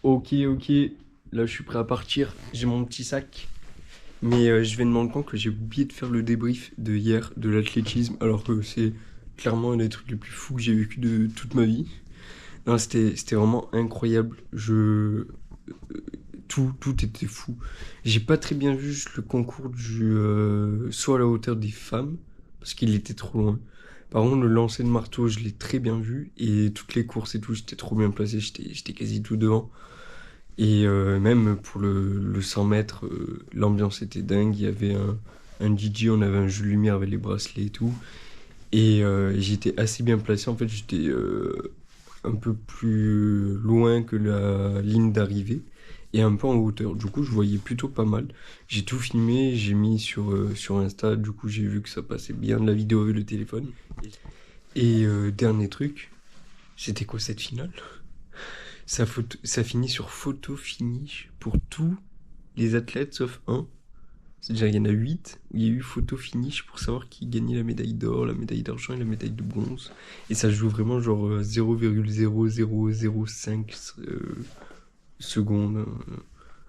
Ok, ok. Là, je suis prêt à partir. J'ai mon petit sac. Mais je viens de me rendre compte que j'ai oublié de faire le débrief de hier de l'athlétisme, alors que c'est clairement un des trucs les plus fous que j'ai vécu de toute ma vie. Non, c'était vraiment incroyable. Tout était fou. J'ai pas très bien vu juste le concours du saut à la hauteur des femmes, parce qu'il était trop loin. Par contre, le lancer de marteau, je l'ai très bien vu, et toutes les courses et tout, j'étais trop bien placé, j'étais quasi tout devant. Et même pour le 100 mètres, l'ambiance était dingue. Il y avait un DJ, on avait un jeu de lumière avec les bracelets et tout. Et j'étais assez bien placé. En fait, j'étais un peu plus loin que la ligne d'arrivée et un peu en hauteur. Du coup, je voyais plutôt pas mal. J'ai tout filmé, j'ai mis sur Insta. Du coup, j'ai vu que ça passait bien de la vidéo avec le téléphone. Et dernier truc, c'était quoi cette finale? Ça finit sur photo finish pour tous les athlètes sauf un. C'est-à-dire, il y en a 8 où il y a eu photo finish pour savoir qui gagnait la médaille d'or, la médaille d'argent et la médaille de bronze. Et ça joue vraiment genre 0,0005 secondes.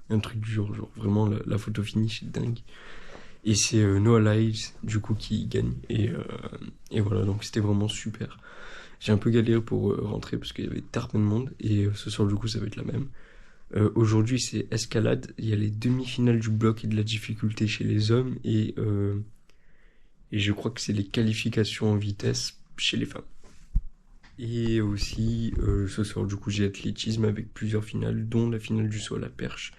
Un truc du genre vraiment la photo finish est dingue. Et c'est Noah Lyles du coup qui gagne. Et voilà, donc c'était vraiment super. J'ai un peu galéré pour rentrer parce qu'il y avait tellement de monde. Et ce soir, du coup, ça va être la même. Aujourd'hui, c'est escalade. Il y a les demi-finales du bloc et de la difficulté chez les hommes. Et je crois que c'est les qualifications en vitesse chez les femmes. Et aussi, ce soir, du coup, j'ai athlétisme avec plusieurs finales, dont la finale du saut à la perche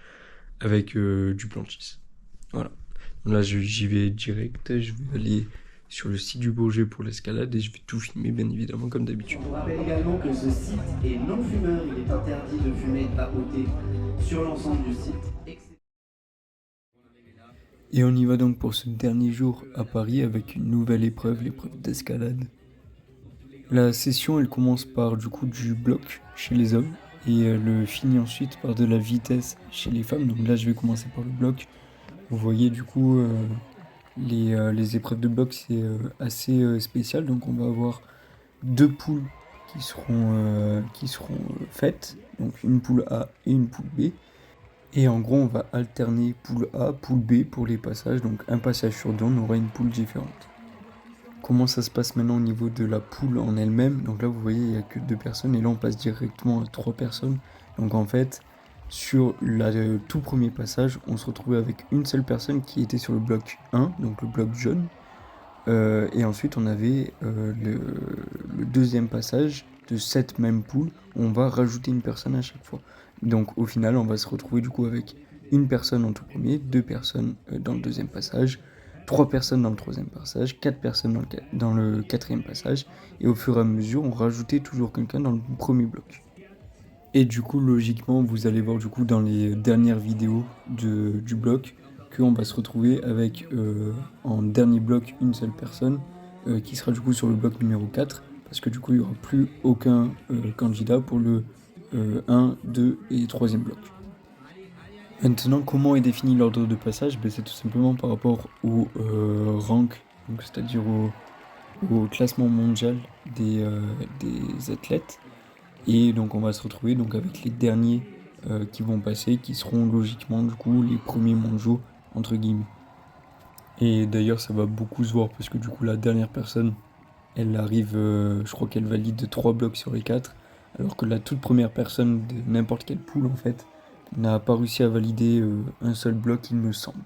avec du planchis. Voilà. Là, j'y vais direct. Je vais aller sur le site du Bourget pour l'escalade et je vais tout filmer, bien évidemment, comme d'habitude. On rappelle également que ce site est non fumeur, il est interdit de fumer à côté sur l'ensemble du site. Et on y va donc pour ce dernier jour à Paris avec une nouvelle épreuve, l'épreuve d'escalade. La session, elle commence par du coup du bloc chez les hommes et elle finit ensuite par de la vitesse chez les femmes. Donc là, je vais commencer par le bloc. Vous voyez du coup les épreuves de bloc, c'est assez spécial. Donc on va avoir deux poules qui seront faites. Donc une poule A et une poule B. Et en gros, on va alterner poule A, poule B pour les passages. Donc un passage sur deux, on aura une poule différente. Comment ça se passe maintenant au niveau de la poule en elle-même? Donc là, vous voyez, il n'y a que deux personnes et là, on passe directement à trois personnes. Donc en fait, sur le tout premier passage, on se retrouvait avec une seule personne qui était sur le bloc 1, donc le bloc jaune. Et ensuite, on avait le deuxième passage de cette même poule. On va rajouter une personne à chaque fois. Donc au final, on va se retrouver du coup avec une personne en tout premier, deux personnes dans le deuxième passage, trois personnes dans le troisième passage, quatre personnes dans le quatrième passage. Et au fur et à mesure, on rajoutait toujours quelqu'un dans le premier bloc. Et du coup, logiquement, vous allez voir du coup dans les dernières vidéos du bloc qu'on va se retrouver avec en dernier bloc une seule personne qui sera du coup sur le bloc numéro 4 parce que du coup, il n'y aura plus aucun candidat pour le 1, 2 et 3e bloc. Maintenant, comment est défini l'ordre de passage? C'est tout simplement par rapport au rank, c'est-à-dire au classement mondial des athlètes. Et donc on va se retrouver donc avec les derniers qui vont passer, qui seront logiquement du coup les premiers mondiaux entre guillemets. Et d'ailleurs ça va beaucoup se voir parce que du coup la dernière personne, elle arrive, je crois qu'elle valide 3 blocs sur les 4, alors que la toute première personne de n'importe quelle poule en fait n'a pas réussi à valider un seul bloc il me semble.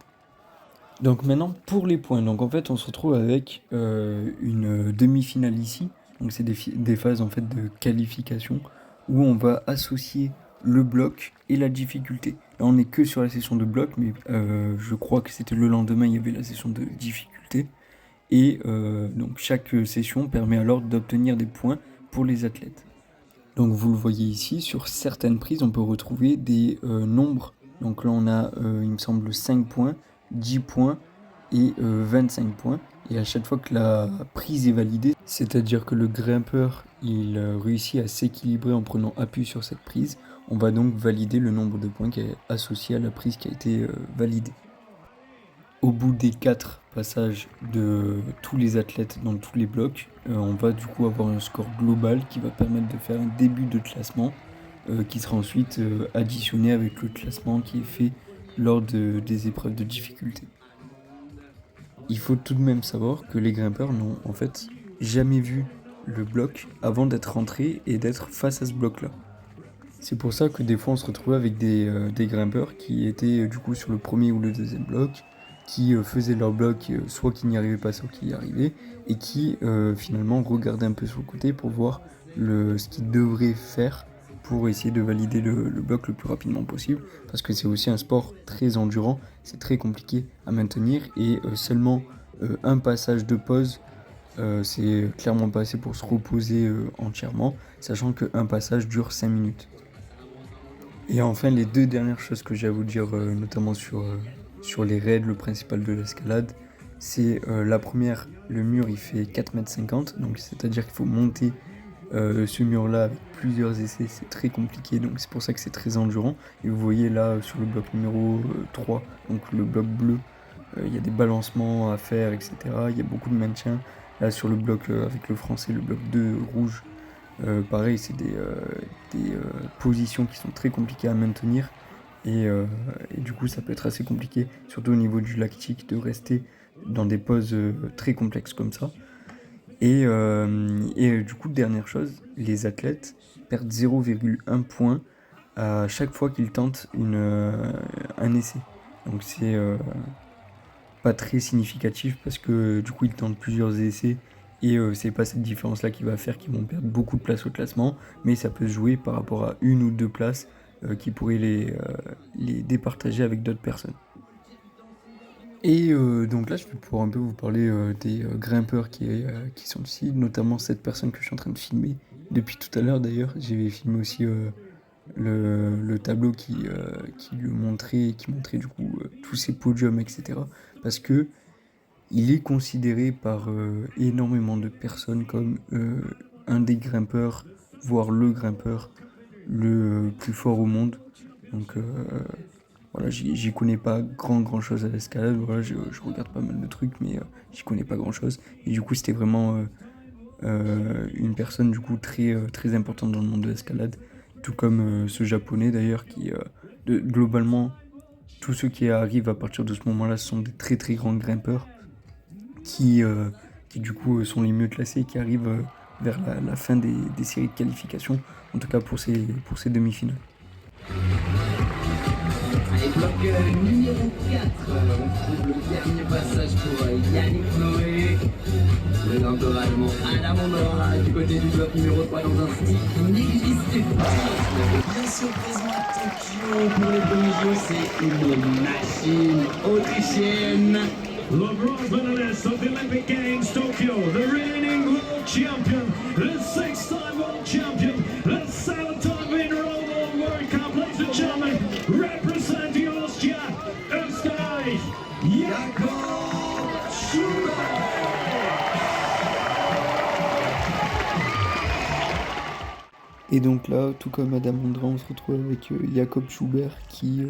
Donc maintenant pour les points, donc en fait on se retrouve avec une demi-finale ici, donc c'est des phases en fait de qualification où on va associer le bloc et la difficulté. Là on n'est que sur la session de bloc, mais je crois que c'était le lendemain, il y avait la session de difficulté. Et donc chaque session permet alors d'obtenir des points pour les athlètes. Donc vous le voyez ici, sur certaines prises on peut retrouver des nombres. Donc là on a il me semble 5 points, 10 points et 25 points. Et à chaque fois que la prise est validée, c'est-à-dire que le grimpeur il réussit à s'équilibrer en prenant appui sur cette prise, on va donc valider le nombre de points qui est associé à la prise qui a été validée. Au bout des 4 passages de tous les athlètes dans tous les blocs, on va du coup avoir un score global qui va permettre de faire un début de classement. qui sera ensuite additionné avec le classement qui est fait lors des épreuves de difficulté. Il faut tout de même savoir que les grimpeurs n'ont en fait jamais vu le bloc avant d'être rentrés et d'être face à ce bloc-là. C'est pour ça que des fois on se retrouvait avec des grimpeurs qui étaient du coup sur le premier ou le deuxième bloc, qui faisaient leur bloc, soit qui n'y arrivaient pas, soit qui y arrivaient, et qui finalement regardaient un peu sur le côté pour voir ce qu'ils devraient faire pour essayer de valider le bloc le plus rapidement possible, parce que c'est aussi un sport très endurant, c'est très compliqué à maintenir, et seulement un passage de pause, c'est clairement pas assez pour se reposer entièrement, sachant qu'un passage dure 5 minutes. Et enfin, les deux dernières choses que j'ai à vous dire, notamment sur les règles principales de l'escalade, c'est la première, le mur il fait 4,50 m, donc c'est-à-dire qu'il faut monter ce mur-là avec plusieurs essais, c'est très compliqué, donc c'est pour ça que c'est très endurant. Et vous voyez là sur le bloc numéro 3, donc le bloc bleu, il y a des balancements à faire, etc. Il y a beaucoup de maintien. Là sur le bloc avec le français, le bloc 2 rouge, pareil, c'est des positions qui sont très compliquées à maintenir. Et du coup, ça peut être assez compliqué, surtout au niveau du lactique, de rester dans des poses très complexes comme ça. Et du coup, dernière chose, les athlètes perdent 0,1 point à chaque fois qu'ils tentent un essai. Donc c'est pas très significatif parce que du coup ils tentent plusieurs essais et c'est pas cette différence là qui va faire qu'ils vont perdre beaucoup de place au classement, mais ça peut se jouer par rapport à une ou deux places qui pourraient les départager avec d'autres personnes. Et donc là je vais pouvoir un peu vous parler des grimpeurs qui sont ici, notamment cette personne que je suis en train de filmer depuis tout à l'heure d'ailleurs. J'ai filmé aussi le tableau qui lui montrait du coup tous ses podiums, etc. Parce que il est considéré par énormément de personnes comme un des grimpeurs, voire le grimpeur le plus fort au monde. Donc voilà, j'y connais pas grand chose à l'escalade, voilà, je regarde pas mal de trucs, mais j'y connais pas grand chose. Et du coup, c'était vraiment une personne du coup très importante dans le monde de l'escalade, tout comme ce japonais d'ailleurs qui globalement tous ceux qui arrivent à partir de ce moment-là sont des très grands grimpeurs qui du coup sont les mieux classés et qui arrivent vers la fin des séries de qualification, en tout cas pour ces demi-finales. Allez, bloc numéro 4, on trouve le dernier passage pour Yannick Noé. Le grimpeur allemand Adam Ondra du côté du bloc numéro 3 dans un style qui n'existe pas. Bien sûr, présent à Tokyo pour les premiers jeux, c'est une machine autrichienne. The bronze medalist of the Olympic Games Tokyo, the reigning world champion, the six-time world champion, the seven-time winner of the World Cup, ladies and gentlemen, representing Austria, Österreich, Jakob Schubert. Et donc là, tout comme Adam Ondra, on se retrouve avec Jakob Schubert qui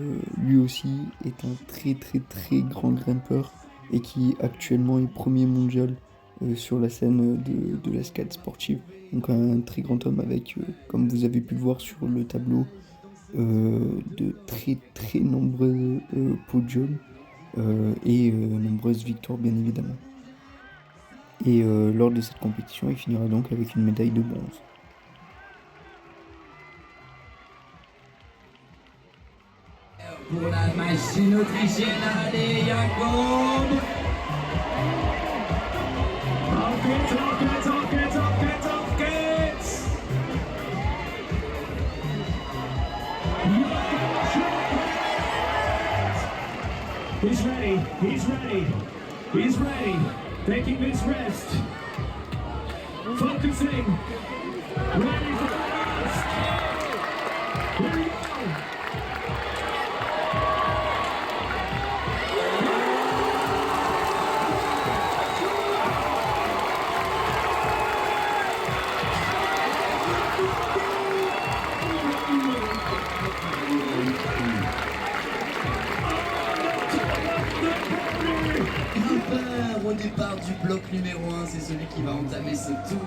lui aussi est un très grand grimpeur et qui actuellement est premier mondial sur la scène de l'escalade sportive. Donc un très grand homme avec, comme vous avez pu le voir sur le tableau, de très nombreux podiums et nombreuses victoires bien évidemment. Et lors de cette compétition, il finira donc avec une médaille de bronze. Pour la machine autrichienne, allez Jacob! He's ready, taking this rest, focusing, ready for the rest. Here we go. Grimpeur au départ du bloc numéro 1, c'est celui qui va entamer ce tour.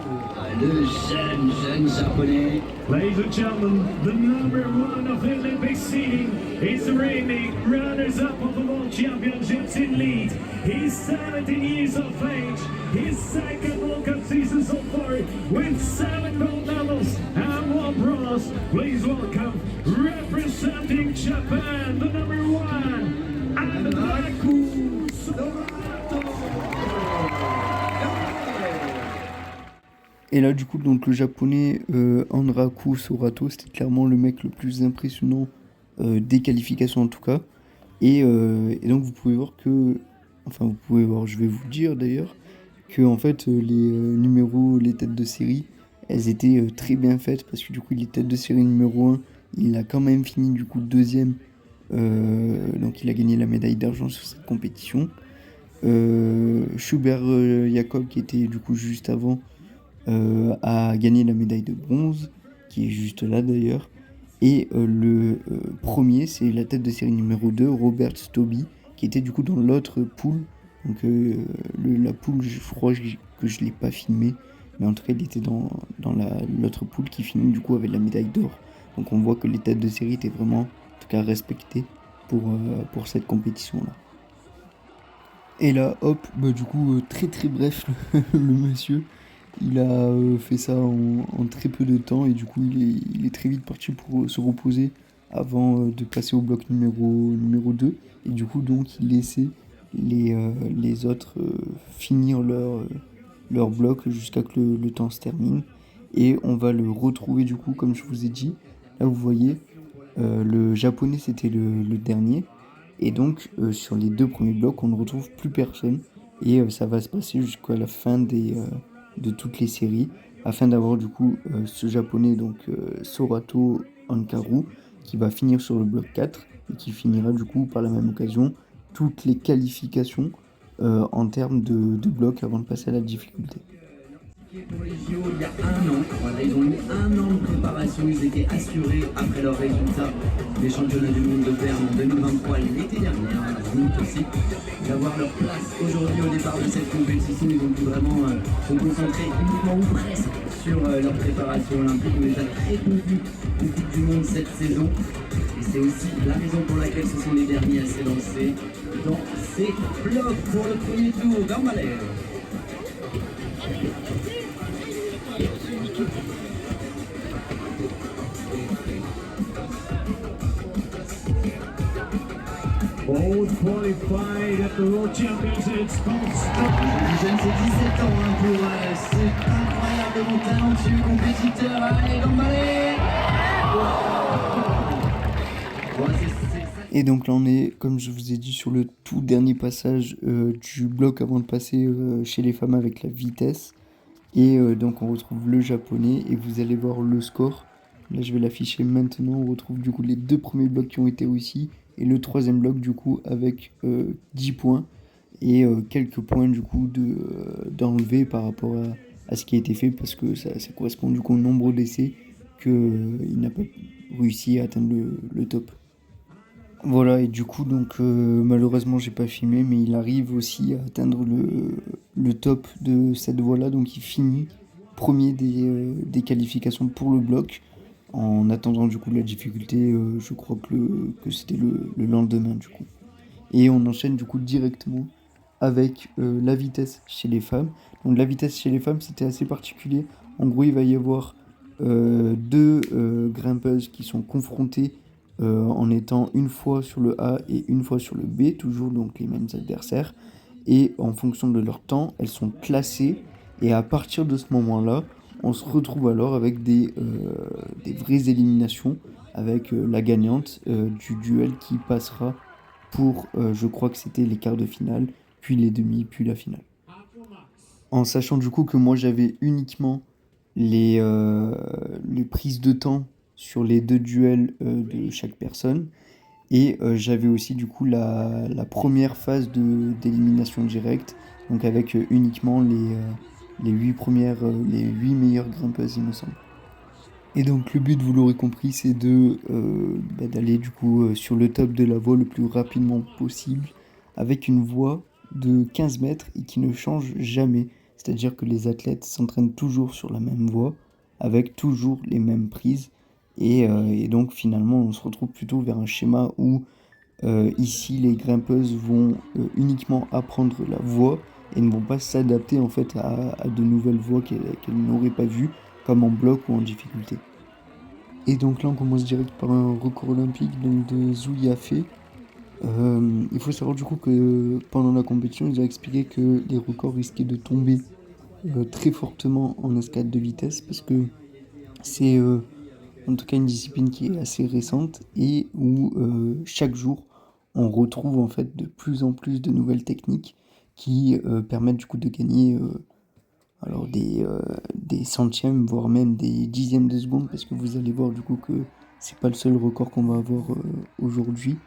Le jeune japonais. Ladies and gentlemen, the number one of the Olympic seeding is the reigning runners-up of the World Championships in lead. He's 17 years of age. His second World Cup season so far with 7 gold medals and 1 bronze. Please welcome, representing Japan, the number one, Andraku Sorato. Et là, du coup, donc le japonais Andraku Sorato, c'était clairement le mec le plus impressionnant des qualifications en tout cas. Et donc vous pouvez voir que, enfin vous pouvez voir, je vais vous le dire d'ailleurs, que en fait les numéros, les têtes de série, elles étaient très bien faites parce que du coup les têtes de série numéro 1, il a quand même fini du coup deuxième, donc il a gagné la médaille d'argent sur cette compétition. Schubert Jacob qui était du coup juste avant a gagné la médaille de bronze, qui est juste là d'ailleurs. Et le premier, c'est la tête de série numéro 2, Robert Stobie, qui était du coup dans l'autre poule. Donc la poule, je crois que je ne l'ai pas filmé, mais en tout cas il était dans l'autre poule qui finit du coup avec la médaille d'or. Donc on voit que les têtes de série étaient vraiment, en tout cas respectées pour cette compétition-là. Et là, hop, bah du coup, très très bref, le monsieur, il a fait ça en très peu de temps et du coup il est très vite parti pour se reposer avant de passer au bloc numéro 2. Et du coup donc il laissait les autres finir leur bloc jusqu'à que le temps se termine. Et on va le retrouver du coup comme je vous ai dit. Là vous voyez, le japonais c'était le dernier. Et donc sur les 2 premiers blocs on ne retrouve plus personne. Et ça va se passer jusqu'à la fin de toutes les séries, afin d'avoir du coup ce japonais, donc Sorato Ankaru, qui va finir sur le bloc 4 et qui finira du coup par la même occasion toutes les qualifications en termes de blocs avant de passer à la difficulté. Pour les JO, il y a 1 an, voilà, ils ont eu 1 an de préparation, ils étaient assurés après leur résultat des championnats du monde de Berne en 2023 l'été dernier, en août aussi, d'avoir leur place aujourd'hui au départ de cette compétition. Ils ont pu vraiment se concentrer uniquement ou presque sur leur préparation olympique. On est très confus au Coupe du Monde cette saison et c'est aussi la raison pour laquelle ce sont les derniers à s'élancer dans ces blocs pour le premier tour. Gambalè. Both qualified at the World Championships. Le jeune, c'est 17 ans pour cet incroyablement talentueux compétiteur. Allez, Gambalè. Et donc là on est, comme je vous ai dit, sur le tout dernier passage du bloc avant de passer chez les femmes avec la vitesse. Et donc on retrouve le japonais et vous allez voir le score. Là je vais l'afficher maintenant. On retrouve du coup les 2 premiers blocs qui ont été réussis et le 3e bloc du coup avec 10 points et quelques points du coup d'enlever par rapport à ce qui a été fait, parce que ça correspond du coup au nombre d'essais qu'il n'a pas réussi à atteindre le top. Voilà, et du coup donc malheureusement j'ai pas filmé, mais il arrive aussi à atteindre le top de cette voie-là, donc il finit premier des qualifications pour le bloc, en attendant du coup la difficulté, je crois que c'était le lendemain du coup. Et on enchaîne du coup directement avec la vitesse chez les femmes. Donc la vitesse chez les femmes c'était assez particulier, en gros il va y avoir 2 grimpeuses qui sont confrontées en étant une fois sur le A et une fois sur le B, toujours donc les mêmes adversaires, et en fonction de leur temps, elles sont classées, et à partir de ce moment-là, on se retrouve alors avec des vraies éliminations, avec la gagnante du duel qui passera pour, je crois que c'était les quarts de finale, puis les demi, puis la finale. En sachant du coup que moi j'avais uniquement les prises de temps sur les 2 duels de chaque personne, et j'avais aussi du coup la première phase d'élimination directe, donc avec uniquement les 8 meilleures grimpeuses il me semble. Et donc le but, vous l'aurez compris, c'est d'aller du coup sur le top de la voie le plus rapidement possible, avec une voie de 15 mètres et qui ne change jamais, c'est-à-dire que les athlètes s'entraînent toujours sur la même voie, avec toujours les mêmes prises. Et donc finalement on se retrouve plutôt vers un schéma où ici les grimpeuses vont uniquement apprendre la voie et ne vont pas s'adapter en fait à de nouvelles voies qu'elles n'auraient pas vues, comme en bloc ou en difficulté. Et donc là on commence direct par un record olympique donc de Zhu Yafei. Il faut savoir du coup que pendant la compétition ils ont expliqué que les records risquaient de tomber très fortement en escalade de vitesse parce que c'est en tout cas une discipline qui est assez récente et où chaque jour on retrouve en fait de plus en plus de nouvelles techniques qui permettent du coup de gagner alors des centièmes voire même des dixièmes de seconde, parce que vous allez voir du coup que c'est pas le seul record qu'on va avoir aujourd'hui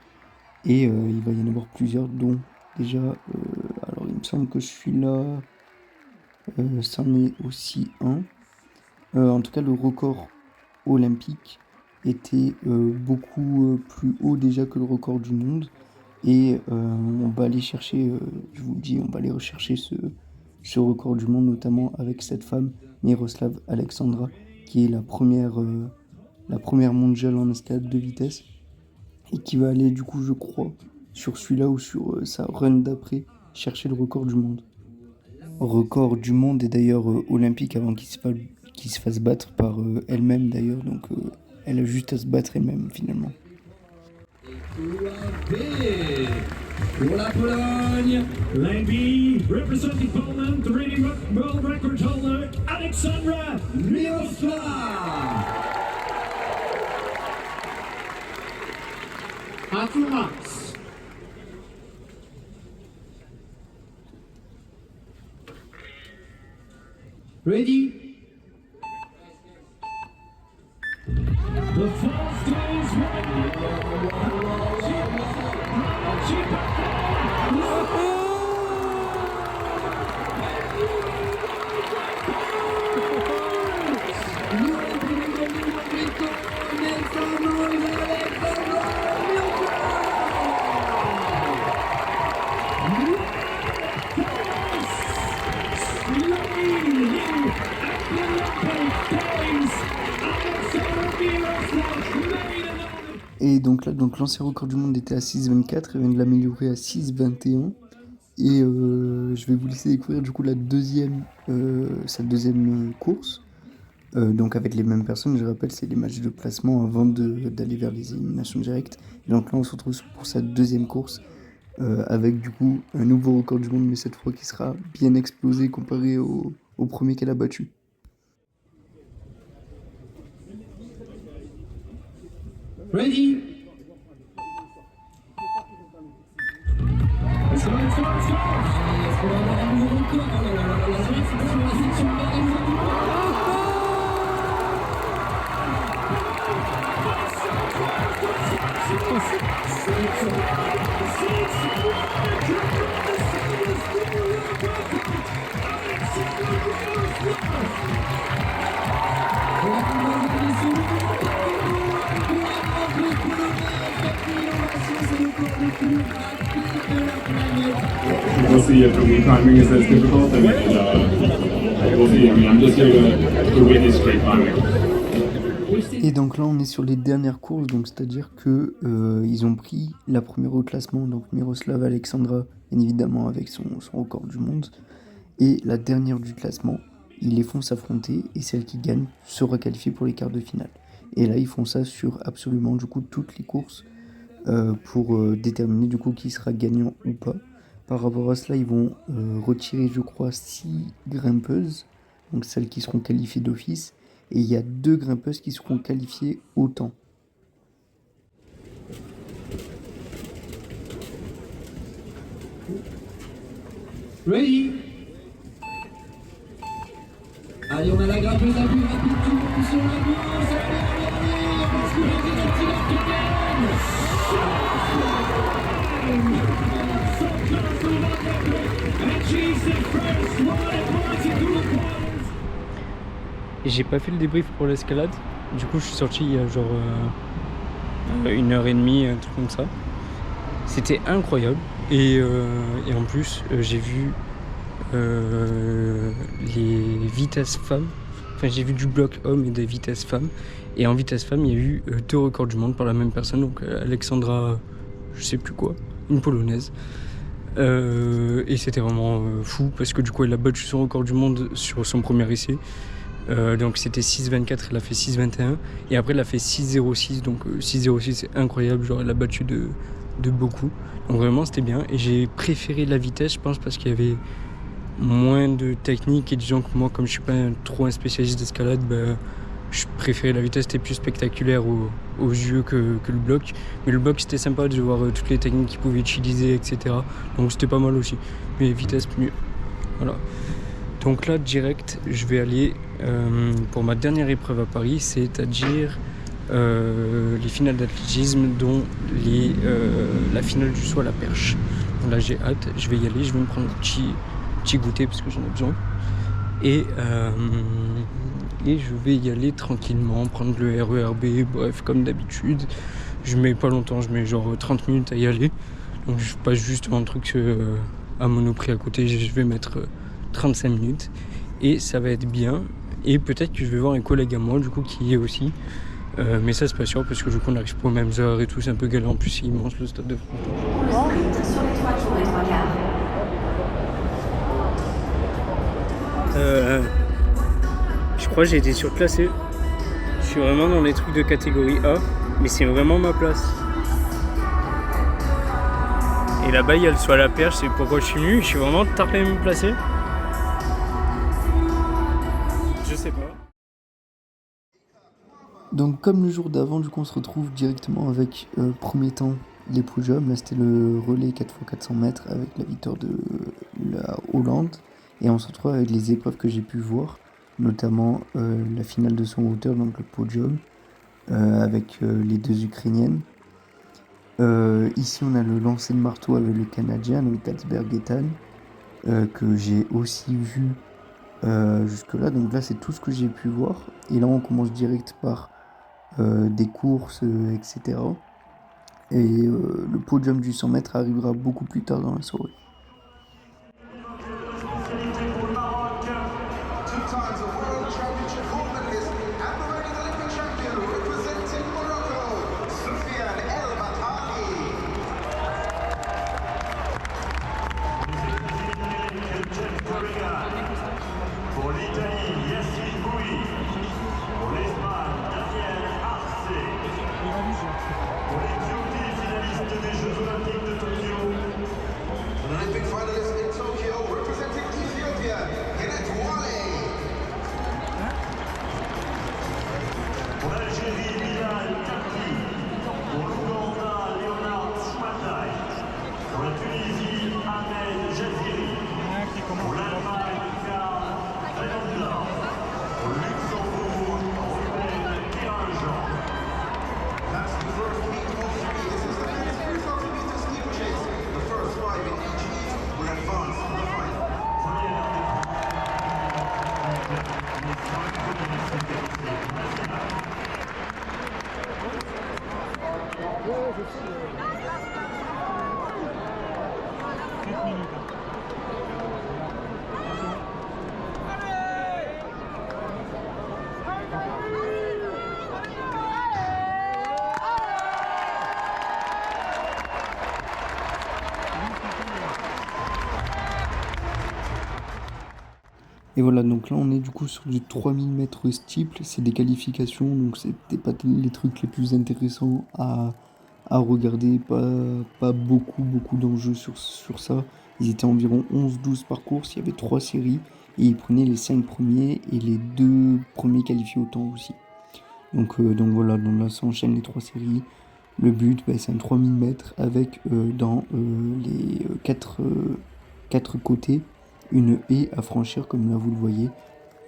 et il va y en avoir plusieurs, dont déjà alors il me semble que celui-là c'en est aussi un. En tout cas le record olympique était beaucoup plus haut déjà que le record du monde. Et on va aller chercher, je vous le dis, on va aller rechercher ce record du monde, notamment avec cette femme, Miroslava Alexandra, qui est la première mondiale en escalade de vitesse, et qui va aller du coup, je crois, sur celui-là ou sur sa run d'après, chercher le record du monde. Record du monde et d'ailleurs olympique avant qu'il se fasse battre par elle-même d'ailleurs, donc elle a juste à se battre elle-même finalement. Pour la Pologne, Lane B, representing Poland, the reigning world record holder, Alexandra Miroslav. Atlas. Ready? The fourth is ready. Et donc là, l'ancien record du monde était à 6,24, il vient de l'améliorer à 6,21. Et je vais vous laisser découvrir du coup sa deuxième course. Donc avec les mêmes personnes, je rappelle, c'est les matchs de placement avant d'aller vers les éliminations directes. Et donc là, on se retrouve pour sa deuxième course avec du coup un nouveau record du monde, mais cette fois qui sera bien explosé comparé au premier qu'elle a battu. Ready? Let's go, let's go, let's go! Est-ce qu'on va avoir un nouveau record? Oh là là là là, la section We'll see if the timing is as difficult. I mean, we'll see. I mean, I'm just here to witness straight timing. Et donc là, on est sur les dernières courses, donc c'est-à-dire que ils ont pris la première au classement, donc Miroslava Alexandra, bien évidemment avec son record du monde, et la dernière du classement, ils les font s'affronter et celle qui gagne sera qualifiée pour les quarts de finale. Et là, ils font ça sur absolument du coup toutes les courses pour déterminer du coup qui sera gagnant ou pas. Par rapport à cela, ils vont retirer, je crois, 6 grimpeuses, donc celles qui seront qualifiées d'office, et il y a 2 grimpeuses qui seront qualifiées au temps. Ready? Allez, on a la grimpeuse la plus rapide, tout le monde sur la bourse, allez, parce que les détectives qui gagnent. J'ai pas fait le débrief pour l'escalade, du coup je suis sorti il y a genre 1h30, un truc comme ça. C'était incroyable et en plus j'ai vu les vitesses femmes, enfin j'ai vu du bloc homme et des vitesses femmes Et en vitesse femme, il y a eu 2 records du monde par la même personne, donc Alexandra, je sais plus quoi, une polonaise. Et c'était vraiment fou parce que du coup elle a battu son record du monde sur son premier essai. Donc c'était 6,24, elle a fait 6,21 et après elle a fait 6,06, donc 6,06 c'est incroyable, genre elle a battu de beaucoup. Donc vraiment c'était bien et j'ai préféré la vitesse, je pense, parce qu'il y avait moins de technique et disons que moi comme je suis pas trop un spécialiste d'escalade, je préférais la vitesse, c'était plus spectaculaire aux yeux que le bloc. Mais le bloc c'était sympa de voir toutes les techniques qu'ils pouvaient utiliser, etc. Donc c'était pas mal aussi. Mais vitesse mieux. Voilà. Donc là direct je vais aller pour ma dernière épreuve à Paris, c'est-à-dire les finales d'athlétisme dont la finale du saut à la perche. Donc là j'ai hâte, je vais y aller, je vais me prendre un petit goûter parce que j'en ai besoin. Et je vais y aller tranquillement, prendre le RERB, bref, comme d'habitude. Je mets pas longtemps, je mets genre 30 minutes à y aller. Donc je passe juste un truc à Monoprix à côté, je vais mettre 35 minutes. Et ça va être bien. Et peut-être que je vais voir un collègue à moi, du coup, qui y est aussi. Mais ça, c'est pas sûr, parce que du coup, on n'arrive pas aux mêmes heures et tout, c'est un peu galère. En plus, c'est immense le stade de France. Sur les 3 tours et 3 quarts. Je crois que j'ai été surclassé. Je suis vraiment dans les trucs de catégorie A, mais c'est vraiment ma place. Et là-bas, il y a le saut à la perche, c'est pourquoi je suis venu. Je suis vraiment tardé à me placer. Je sais pas. Donc comme le jour d'avant, du coup on se retrouve directement avec premier temps les podiums. Là c'était le relais 4x400 mètres avec la victoire de la Hollande. Et on se retrouve avec les épreuves que j'ai pu voir, notamment la finale de son hauteur, donc le podium, avec les 2 Ukrainiennes. Ici on a le lancer de marteau avec le Canadien, donc Katzberg Ethan, que j'ai aussi vu jusque là. Donc là c'est tout ce que j'ai pu voir. Et là on commence direct par des courses, etc. Et le podium du 100 mètres arrivera beaucoup plus tard dans la soirée. Pour l'Italie, Yassine Bouy. Pour l'Espagne, Daniel Arce. Pour l'Éthiopie, finaliste des Jeux Olympiques de Tokyo. An Olympic finalist in Tokyo, representing Ethiopia, Kenneth Wale. Pour l'Algérie, Bilal Kaki. Pour l'Ouganda, Leonard Chouataï. Pour la Tunisie, Ahmed Jaziri. Pour l'Allemagne, Karl Fernanda. Pour le Luxembourg, Ruben Kérinjean. That's the first heat of 3. This is the men's 3,000 meter steeplechase. The first 5 in each heat will advance to the final. Et voilà, donc là on est du coup sur du 3000 mètres steeple, c'est des qualifications, donc c'était pas les trucs les plus intéressants à regarder, pas beaucoup d'enjeux sur ça. Ils étaient environ 11-12 par course, il y avait 3 séries, et ils prenaient les 5 premiers et les 2 premiers qualifiés au temps aussi. Donc voilà, donc là ça enchaîne les 3 séries. Le but, c'est un 3000 mètres avec dans les 4 côtés une haie à franchir, comme là vous le voyez,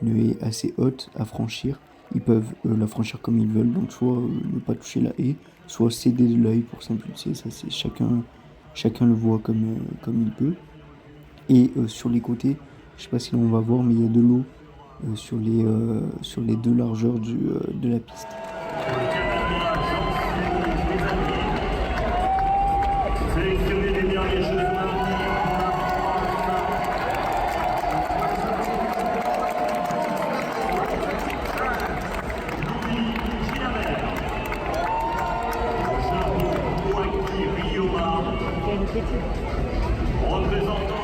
une haie assez haute à franchir. Ils peuvent la franchir comme ils veulent, donc soit ne pas toucher la haie, soit céder de l'œil pour s'impulser. Ça c'est chacun le voit comme il peut. Et sur les côtés, je sais pas si on va voir, mais il y a de l'eau sur les 2 largeurs de la piste. Sélectionné des derniers Jeux Olympiques. Représentant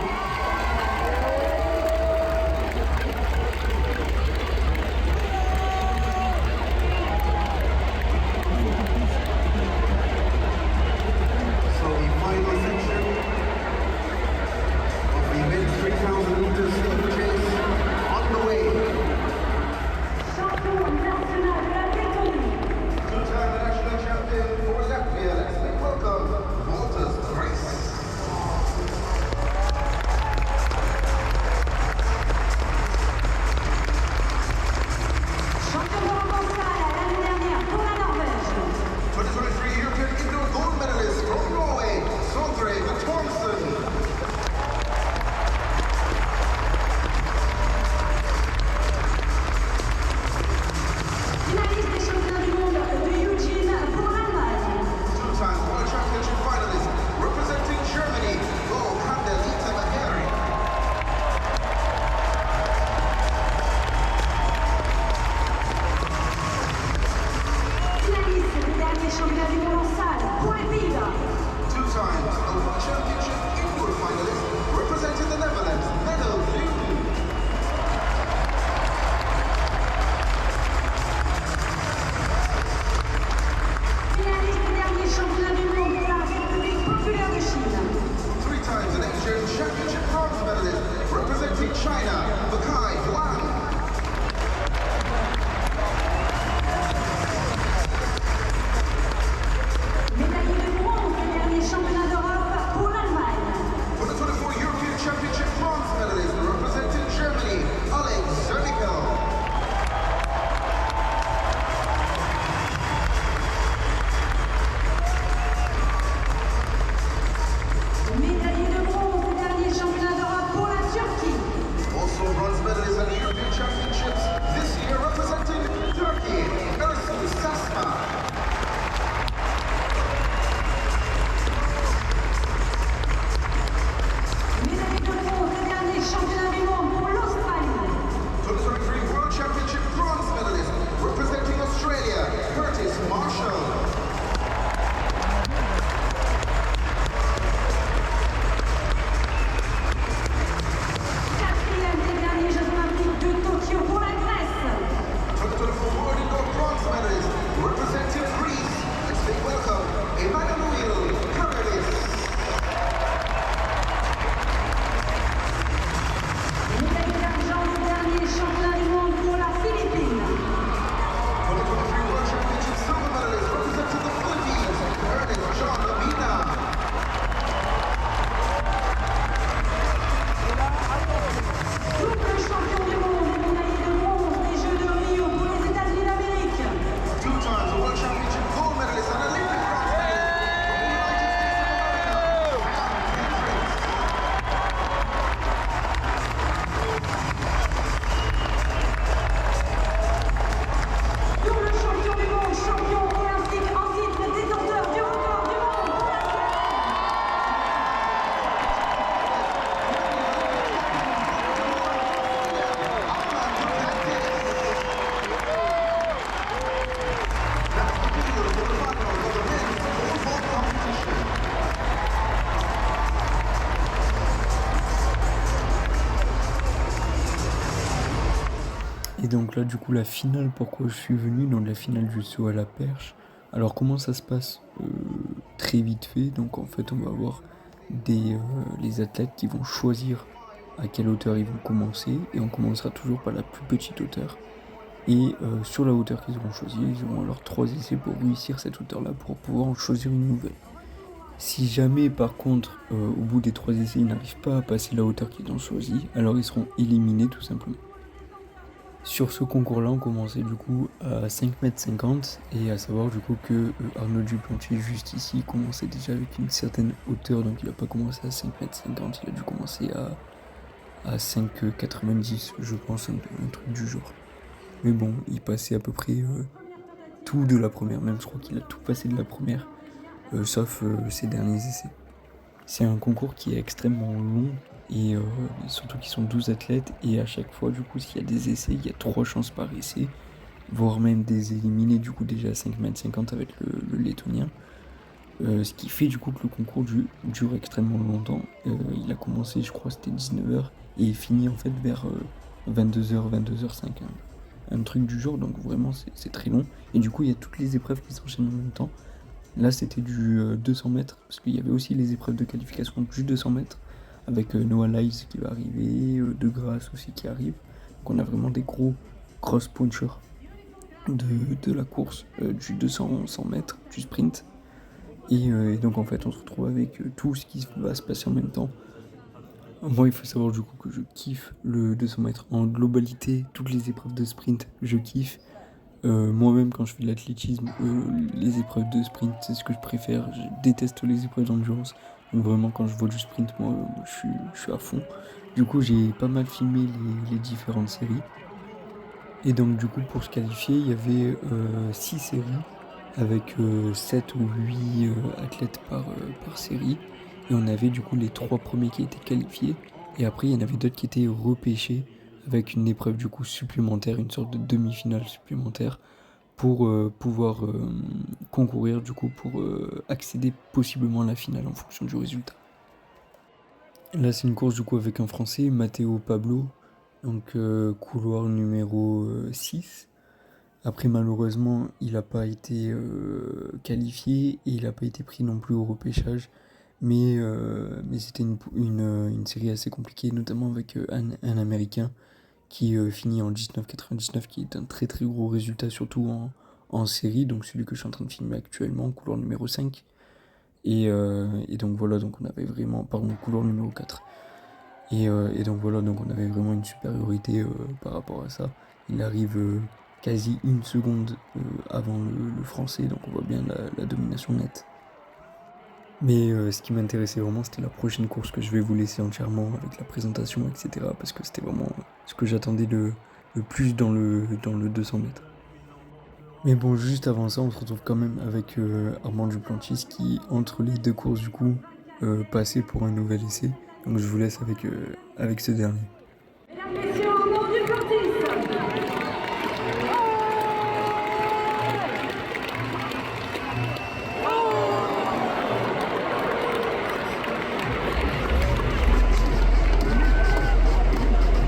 So the final section of the mid 3,000 meters steeplechase on the way. Two-time national champion for Latvia. Let's make welcome Walters Grace. Champion d'Europe en salle l'année dernière pour la Norvège. 2023 European indoor gold medalist from Norway, Sondre Thomsen. Finaliste des championnats du monde de Eugene pour l'Allemagne. Two-time World Championship finalist representing Germany, Go Kandelita Maheri. Finaliste des derniers championnats du monde en salle pour les Pays-Bas. Two times a World Championship indoor finalist representing the Netherlands, Menno Newton. Finaliste des derniers championnats du monde pour la République populaire de Chine. Three times an Asian Championship bronze medalist representing China, Bakai Wang. Médaillé de bronze des derniers championnats d'Europe pour l'Allemagne. 2024 European Championship bronze medalist representing Germany, Alex Zernickel. Médaillé de bronze des derniers championnats d'Europe pour la Turquie. Also bronze medalist at European Championships this year representing Turkey, Ersun Sasma. Médaillé de bronze des derniers championnats du monde pour l'Australie. 2023 World Championship bronze medalist representing Australia, Curtis Marshall. Quatrième des derniers Jeux Olympiques de Tokyo pour la Grèce. 2024 World Indoor bronze medalist representing Greece. Let's make welcome Emmanuel Karelis. Médaillé d'argent des derniers championnats du monde pour la Philippine. 2023 World Championship silver medalist representing the Philippines, Ernest John Labina. Double champion du monde et médaillé de bronze des Jeux de Rio pour les États-Unis d'Amérique. Two times a World Championship gold medalist and Olympic bronze medalist from the United States of America, Ryan Hendricks. Double champion du monde, champion olympique en titre, détenteur du record du monde pour la Suède. That's the deal for the final of the men's pole vault competition. Et donc là, du coup, la finale, pourquoi je suis venu, donc la finale du saut à la perche. Alors, comment ça se passe très vite fait. Donc, en fait, on va avoir les athlètes qui vont choisir à quelle hauteur ils vont commencer. Et on commencera toujours par la plus petite hauteur. Et sur la hauteur qu'ils auront choisie, ils auront alors 3 essais pour réussir cette hauteur-là pour pouvoir en choisir une nouvelle. Si jamais, par contre, au bout des 3 essais, ils n'arrivent pas à passer la hauteur qu'ils ont choisie, alors ils seront éliminés tout simplement. Sur ce concours-là, on commençait du coup à 5,50 m et à savoir du coup que Arnaud Duplantier, juste ici, commençait déjà avec une certaine hauteur, donc il n'a pas commencé à 5,50 m, il a dû commencer à 5,90 je pense, un truc du genre. Mais bon, il passait à peu près tout de la première, même je crois qu'il a tout passé de la première, sauf ses derniers essais. C'est un concours qui est extrêmement long et surtout qu'ils sont 12 athlètes et à chaque fois du coup s'il y a des essais, il y a 3 chances par essai, voire même des éliminés du coup déjà à 5,50 m avec le lettonien. Ce qui fait du coup que le concours dure extrêmement longtemps. Il a commencé, je crois, c'était 19h et il finit en fait vers 22h, 22h05. Un truc du genre, donc vraiment c'est très long. Et du coup, il y a toutes les épreuves qui s'enchaînent en même temps. Là, c'était du 200 mètres, parce qu'il y avait aussi les épreuves de qualification du 200 mètres, avec Noah Lyles qui va arriver, De Grasse aussi qui arrive. Donc on a vraiment des grosses punchers de la course, du 200 100 mètres, du sprint. Et donc en fait on se retrouve avec tout ce qui va se passer en même temps. Moi il faut savoir du coup que je kiffe le 200 mètres en globalité, toutes les épreuves de sprint je kiffe. Moi-même quand je fais de l'athlétisme, les épreuves de sprint c'est ce que je préfère, je déteste les épreuves d'endurance. Donc vraiment quand je vois du sprint moi je suis à fond. Du coup j'ai pas mal filmé les différentes séries. Et donc du coup pour se qualifier il y avait 6 séries avec 7 ou 8 athlètes par série. Et on avait du coup les 3 premiers qui étaient qualifiés. Et après, il y en avait d'autres qui étaient repêchés avec une épreuve du coup supplémentaire, une sorte de demi-finale supplémentaire pour pouvoir concourir du coup pour accéder possiblement à la finale en fonction du résultat. Là, c'est une course du coup avec un Français, Matteo Pablo, donc couloir numéro 6. Après, malheureusement, il n'a pas été qualifié et il n'a pas été pris non plus au repêchage. Mais c'était une série assez compliquée, notamment avec un Américain qui finit en 19,99, qui est un très très gros résultat, surtout en série, donc celui que je suis en train de filmer actuellement, couloir numéro 5. Et donc voilà, donc on avait vraiment, pardon, couloir numéro 4. Et donc voilà, donc on avait vraiment une supériorité par rapport à ça. Il arrive quasi une seconde avant le français, donc on voit bien la domination nette. Mais ce qui m'intéressait vraiment, c'était la prochaine course que je vais vous laisser entièrement avec la présentation, etc. Parce que c'était vraiment ce que j'attendais le plus dans le 200 mètres. Mais bon, juste avant ça, on se retrouve quand même avec Armand Duplantis qui, entre les deux courses du coup, passait pour un nouvel essai. Donc je vous laisse avec ce dernier. Mesdames, Messieurs, Armand Duplantis.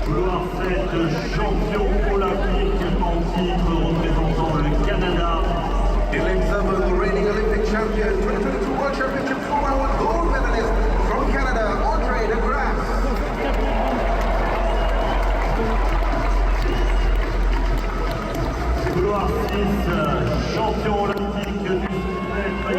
Couloir 7, champion olympique en titre représentant le Canada. The reigning Olympic champion, 2022 World Championship 4x1 gold medalist from Canada, Andre De Grasse. Couloir 6, champion olympique du 100 mètres.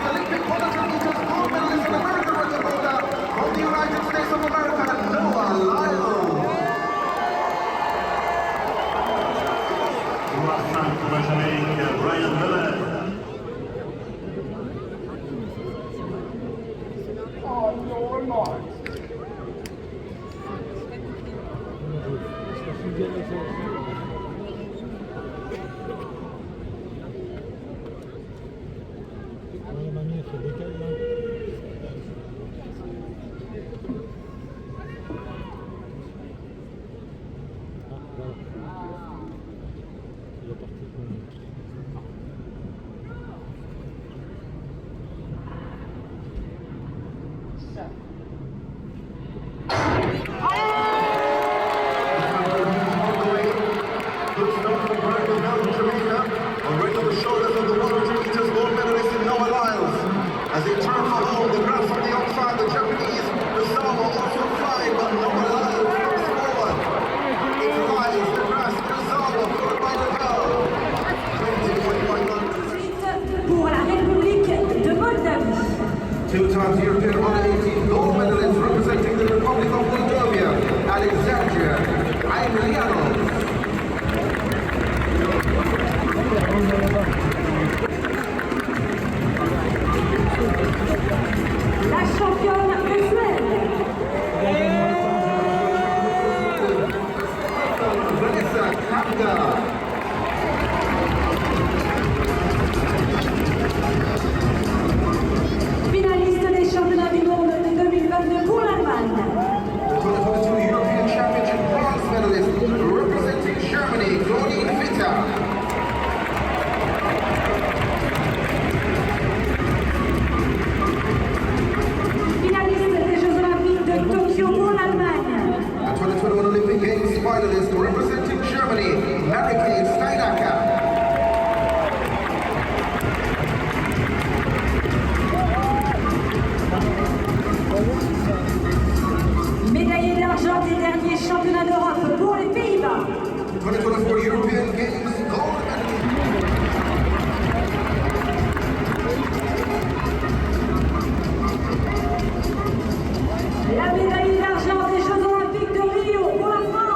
Olympic 100 meters gold medalist and American record holder from the United States of America, Noah Lyles. Couloir 5 pour la Jamaïque, Brian Miller. 2024 European Games gold medal. La médaille d'argent des Jeux Olympiques de Rio pour la France.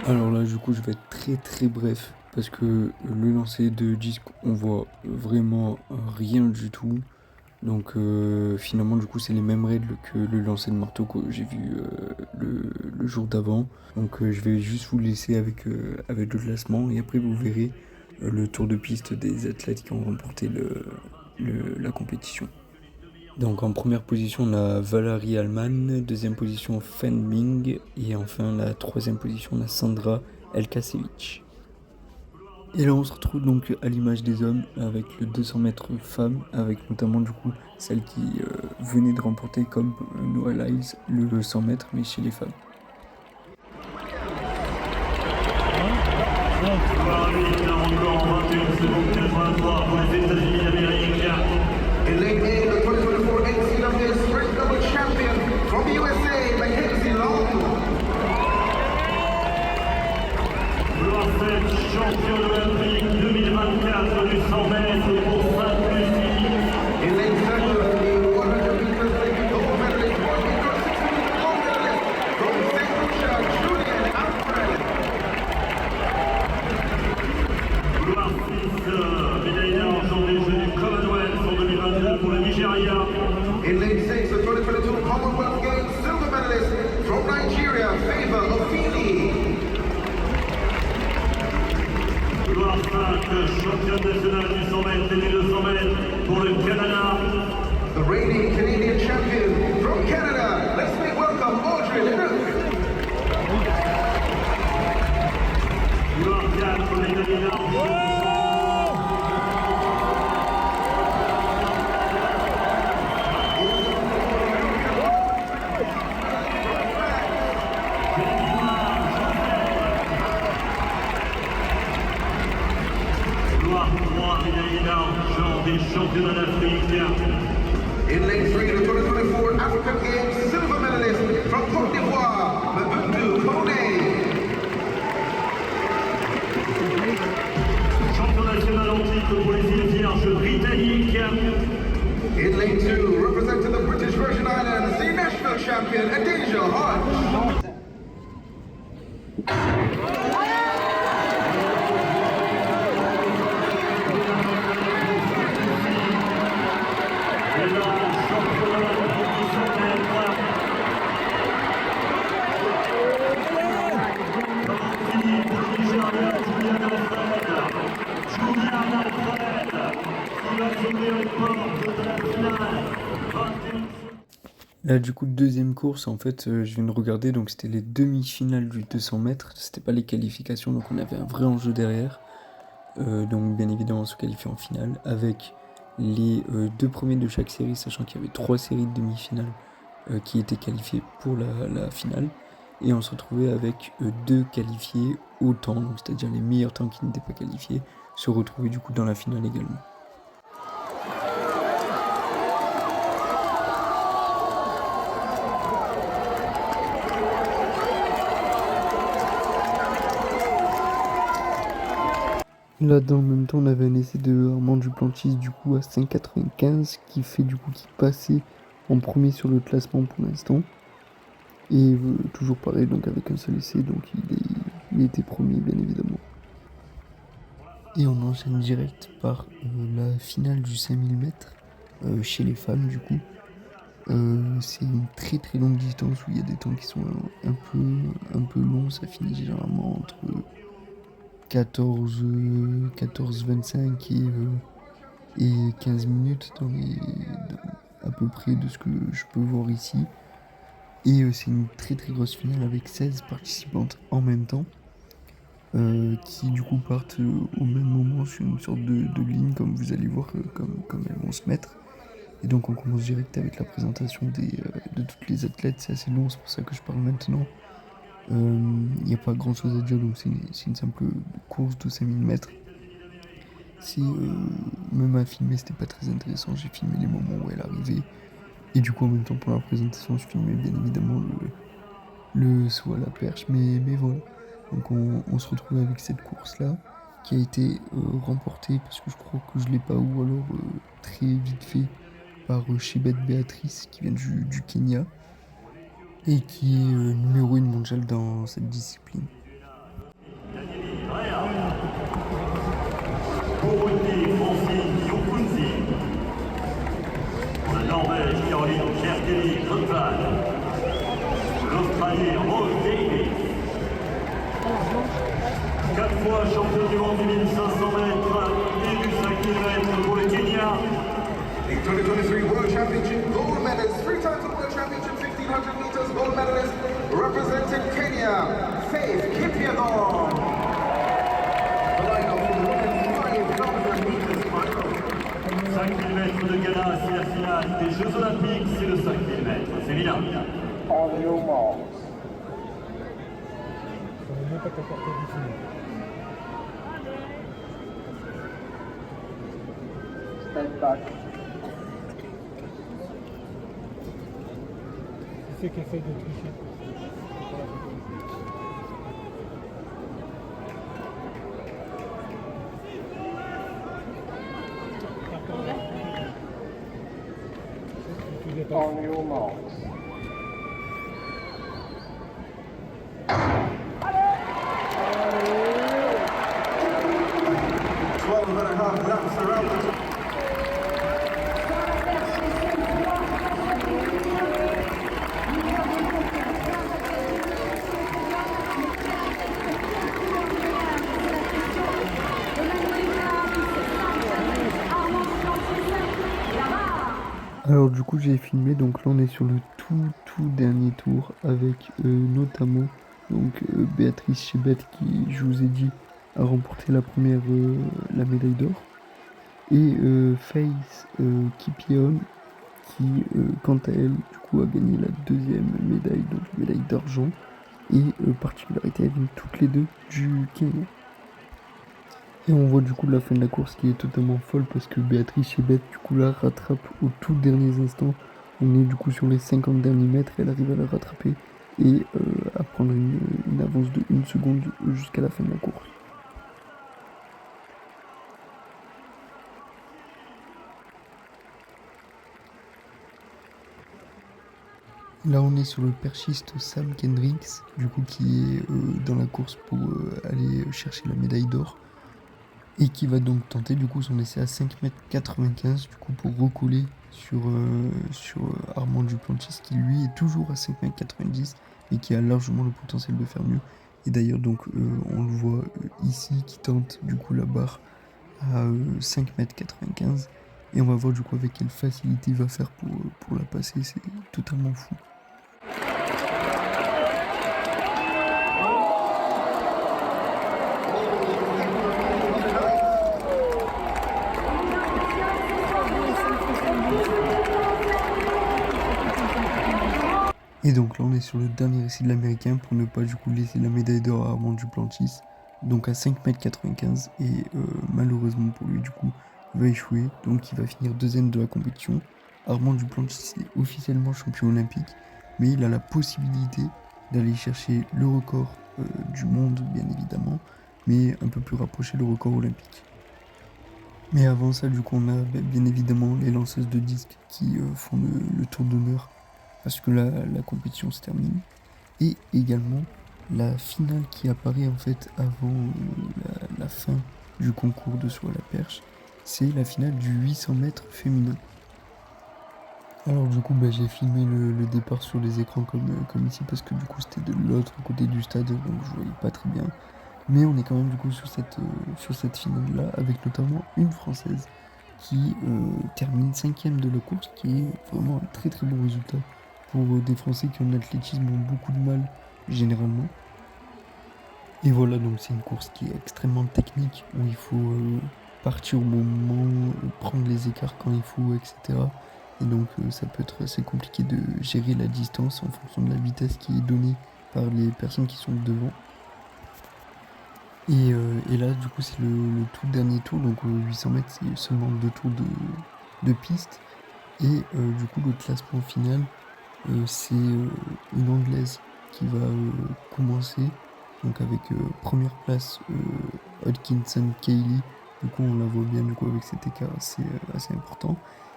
Alors là, du coup, je vais être très bref parce que le lancer de disque, on voit vraiment rien du tout. Donc finalement, du coup, c'est les mêmes règles que le lancer de marteau que j'ai vu le jour d'avant. Donc je vais juste vous laisser avec le classement et après vous verrez le tour de piste des athlètes qui ont remporté la compétition. Donc en première position, on a Valérie Allman, deuxième position Fan Ming et enfin la troisième position, on a Sandra Elkasevich. Et là on se retrouve donc à l'image des hommes avec le 200 mètres femmes, avec notamment du coup celle qui venait de remporter comme Noah Lyles le 100 mètres mais chez les femmes. In lane A, the 2024 NCAA Sprint Double Champion from the USA, Mackenzie Long. Gloire faite, championne olympique 2024 du 100 mètres pour femmes plus filles. In lane 7, the 100 meters lady gold medalist, 1 meter 6 meters gold medalist from St. Lucia, Julian Alfred. Gloire 6, médaille d'argent des Jeux du Commonwealth en 2022 pour le Nigeria. In lane 6, the 2022 Commonwealth Games silver medalist from Nigeria, Favor Ofili. Gloire 5, championne nationale du 100 mètres et du 200 mètres pour le Canada. The reigning Canadian champion from Canada. Let's make welcome Audrey Leduc. Gloire 4, médaille d'argent. Gloire 3, médaille d'argent des championnats d'Afrique. In lane 3, the 2024 African Games silver medalist from Côte d'Ivoire, Mabundu Kone. Champion national en titre pour les îles Vierges britanniques. In lane 2, representing the British Virgin Islands, the national champion, Adesha Hodge. Et là, championnat olympique du 100 mètres. Fini pour le Nigeria, Julian Alfred. Julian Alfred qui va s'ouvrir les portes de la finale. 21. Là du coup deuxième course en fait je viens de regarder, donc c'était les demi-finales du 200 mètres, c'était pas les qualifications, donc on avait un vrai enjeu derrière. Donc bien évidemment on se qualifie en finale avec les deux premiers de chaque série, sachant qu'il y avait 3 séries de demi-finales qui étaient qualifiées pour la finale. Et on se retrouvait avec 2 qualifiés au temps, donc c'est-à-dire les meilleurs temps qui n'étaient pas qualifiés, se retrouvaient du coup dans la finale également. Là dans le même temps on avait un essai de Armand Duplantis du coup à 5,95 qui fait du coup qui passait en premier sur le classement pour l'instant. Et toujours pareil donc avec un seul essai, donc il était premier bien évidemment. Et on enchaîne direct par la finale du 5000 mètres chez les femmes du coup. C'est une très longue distance où il y a des temps qui sont un peu longs, ça finit généralement entre 14-25 et 15 minutes à peu près de ce que je peux voir ici. Et c'est une très grosse finale avec 16 participantes en même temps qui du coup partent au même moment sur une sorte de ligne, comme vous allez voir comme elles vont se mettre. Et donc on commence direct avec la présentation de toutes les athlètes, c'est assez long, c'est pour ça que je parle maintenant. Il n'y a pas grand chose à dire, donc c'est une simple course de 5000 mètres. Même à filmer, c'était pas très intéressant. J'ai filmé les moments où elle arrivait. Et du coup, en même temps, pour la présentation, je filmais bien évidemment le saut à la perche. Mais voilà. Donc on se retrouve avec cette course-là qui a été remportée, parce que je crois que je l'ai pas, ou alors très vite fait, par Chebet Béatrice qui vient du Kenya et qui est numéro 1 mondial dans cette discipline. Burundi, Francine Yokunzi. La Norvège, Caroline Kerkeli Grönvall. L'Australie, Rose Davis. 4 fois champion du monde du 1500 mètres et du 5000 mètres pour le Kenya. The 2023 World Championship gold medalist, 3 times World Championship 1500 meters gold medalist, representing Kenya, Faith Kipyegon. The lineup for the women's 5000 meters final. 5000 mètres de Ghana, c'est la finale des Jeux Olympiques, c'est le 5000 mètres féminin. On your marks. Step back. C'est qu'elle essaie de tricher. On your marks. 12.5 laps around the Alors du coup j'ai filmé, donc là on est sur le tout dernier tour avec notamment donc Béatrice Chebet qui, je vous ai dit, a remporté la première la médaille d'or, et Faith Kipyegon qui quant à elle du coup a gagné la deuxième médaille, donc médaille d'argent, et particularité, elles viennent toutes les deux du Kenya. Et on voit du coup la fin de la course qui est totalement folle, parce que Béatrice Chebet du coup la rattrape au tout dernier instant. On est du coup sur les 50 derniers mètres, elle arrive à la rattraper et à prendre une avance de 1 seconde jusqu'à la fin de la course. Là on est sur le perchiste Sam Kendricks, du coup qui est dans la course pour aller chercher la médaille d'or, et qui va donc tenter du coup son essai à 5,95 m du coup pour recoller sur Armand Duplantis, qui lui est toujours à 5,90 m et qui a largement le potentiel de faire mieux. Et d'ailleurs donc on le voit ici qui tente du coup la barre à 5,95 m, et on va voir du coup avec quelle facilité il va faire pour la passer. C'est totalement fou. Et donc là on est sur le dernier essai de l'américain pour ne pas du coup laisser la médaille d'or à Armand Duplantis, donc à 5,95 m, et malheureusement pour lui du coup il va échouer, donc il va finir deuxième de la compétition. Armand Duplantis est officiellement champion olympique, mais il a la possibilité d'aller chercher le record du monde bien évidemment, mais un peu plus rapproché le record olympique. Mais avant ça du coup on a bien évidemment les lanceuses de disques qui font le tour d'honneur, parce que la compétition se termine, et également la finale qui apparaît en fait avant la fin du concours de saut à la perche. C'est la finale du 800 mètres féminin. Alors du coup j'ai filmé le départ sur les écrans comme ici, parce que du coup c'était de l'autre côté du stade, donc je voyais pas très bien, mais on est quand même du coup sur cette finale là, avec notamment une française qui termine 5e de la course, qui est vraiment un très bon résultat pour des Français qui en athlétisme ont beaucoup de mal généralement. Et voilà, donc c'est une course qui est extrêmement technique, où il faut partir au moment, prendre les écarts quand il faut, etc. Et donc ça peut être assez compliqué de gérer la distance en fonction de la vitesse qui est donnée par les personnes qui sont devant. Et là, du coup, c'est le tout dernier tour, donc 800 mètres, c'est seulement 2 tours de piste. Et du coup, le classement final, c'est une Anglaise qui va commencer, donc avec première place Hodkinson Kaylee. Du coup, on la voit bien du coup avec cet écart assez important.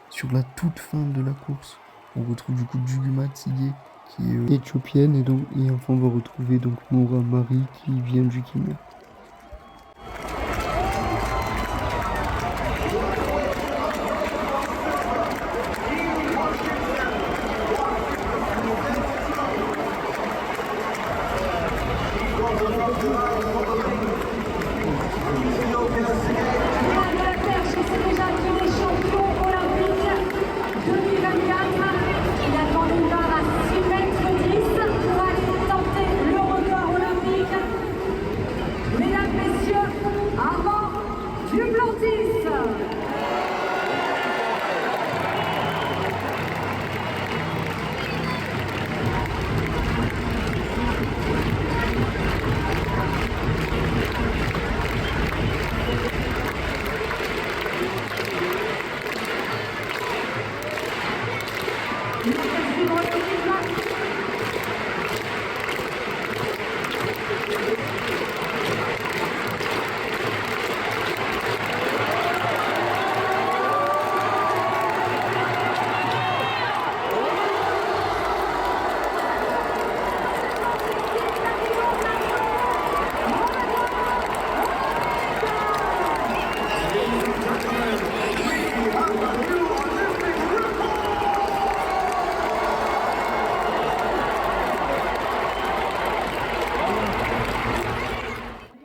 Sur la toute fin de la course, on retrouve du coup Juguma Tsige qui est éthiopienne et enfin on va retrouver donc Moura Marie qui vient du Kenya.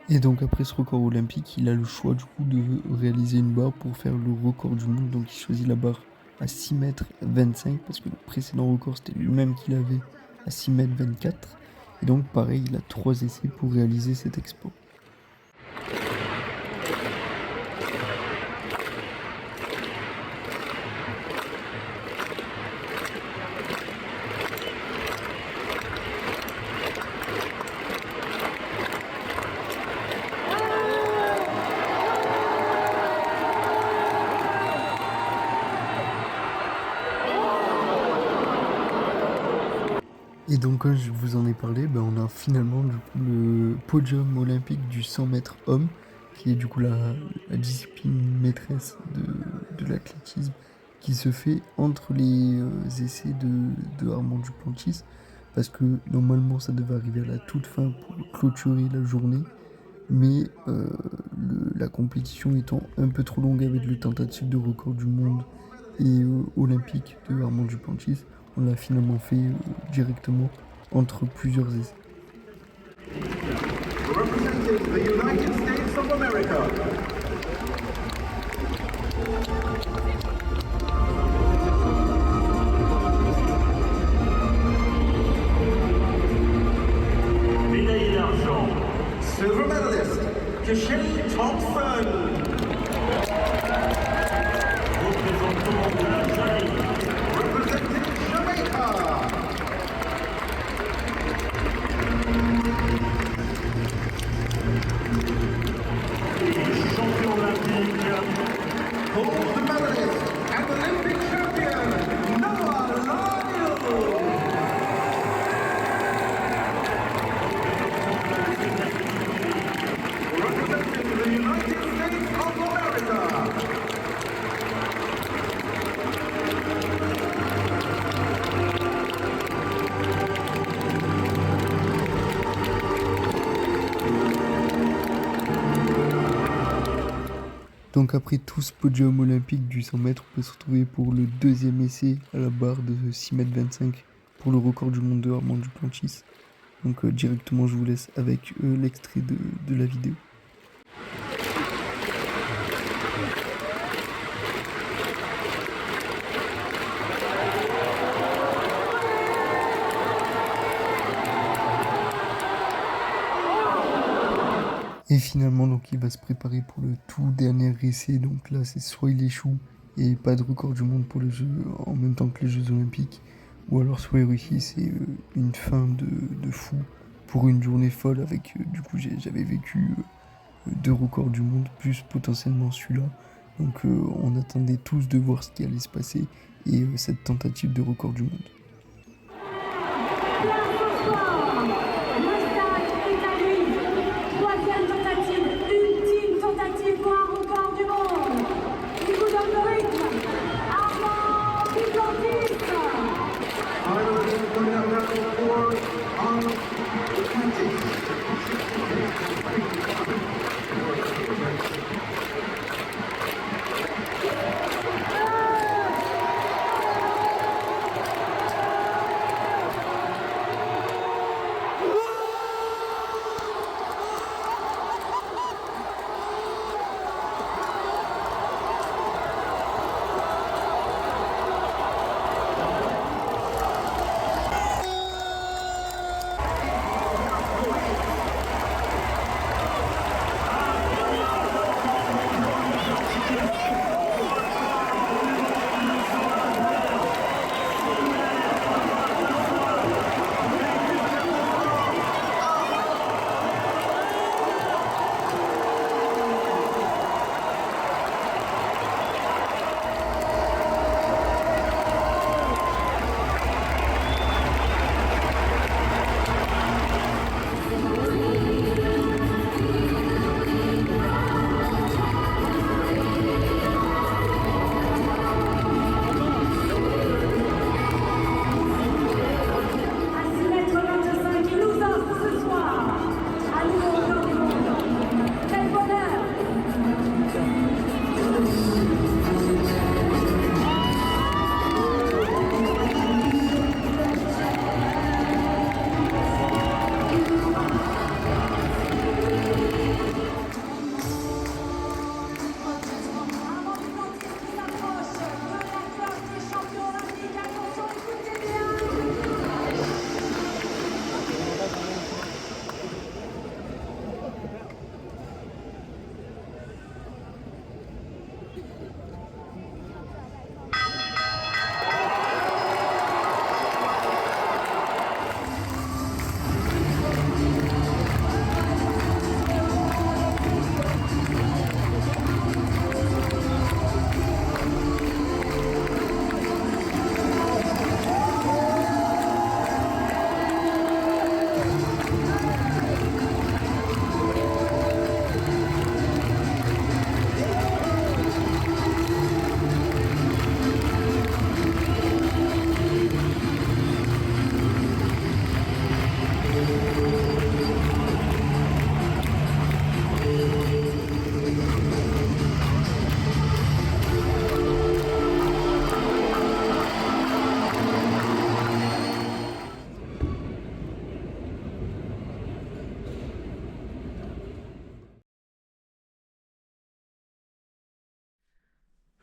Et donc après ce record olympique, il a le choix du coup de réaliser une barre pour faire le record du monde. Donc il choisit la barre à 6,25 m parce que le précédent record c'était lui-même qu'il avait à 6,24 m. Et donc pareil, il a 3 essais pour réaliser cet exploit. Et donc comme je vous en ai parlé, on a finalement du coup le podium olympique du 100 mètres homme, qui est du coup la discipline maîtresse de l'athlétisme, qui se fait entre les essais de Armand Duplantis, parce que normalement ça devait arriver à la toute fin pour clôturer la journée, mais la compétition étant un peu trop longue avec le tentative de record du monde et olympique de Armand Duplantis, on l'a finalement fait directement entre plusieurs essais. Representing the United States of America. Médaillé d'argent. Silver medalist, Keshane Thompson. Représentant de la Jamaïque. Representing Jamaica. Champion olympique. Gold medalist and Olympic champion, Noah Lyle. Representing the United States of America. Donc après tout ce podium olympique du 100 mètres, on peut se retrouver pour le deuxième essai à la barre de 6,25 m pour le record du monde de Armand Duplantis. Donc directement je vous laisse avec l'extrait de la vidéo. Et finalement, donc, il va se préparer pour le tout dernier essai. Donc là, c'est soit il échoue et pas de record du monde pour les Jeux en même temps que les Jeux Olympiques, ou alors soit il réussit, c'est une fin de fou pour une journée folle avec, du coup j'avais vécu 2 records du monde, plus potentiellement celui-là. Donc on attendait tous de voir ce qui allait se passer et cette tentative de record du monde. Le stade est à lui. Troisième tentative, ultime tentative pour un record du monde. Il vous donne le rythme. Armand Duplantis.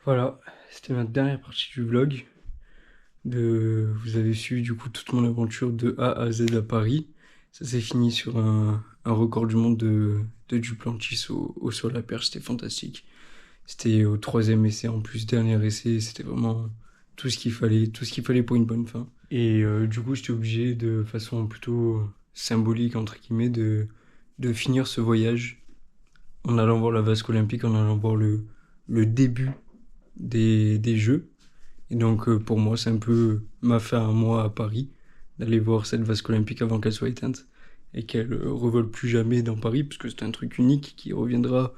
Voilà, c'était ma dernière partie du vlog. Vous avez suivi du coup toute mon aventure de A à Z à Paris. Ça s'est fini sur un record du monde de Duplantis au saut à la perche, c'était fantastique. C'était au 3e essai en plus, dernier essai, c'était vraiment tout ce qu'il fallait pour une bonne fin. Et du coup j'étais obligé de façon plutôt symbolique entre guillemets de finir ce voyage en allant voir la vasque olympique, en allant voir le début des Jeux. Et donc pour moi c'est un peu ma fin à moi à Paris, d'aller voir cette vasque olympique avant qu'elle soit éteinte et qu'elle revole plus jamais dans Paris, parce que c'est un truc unique qui reviendra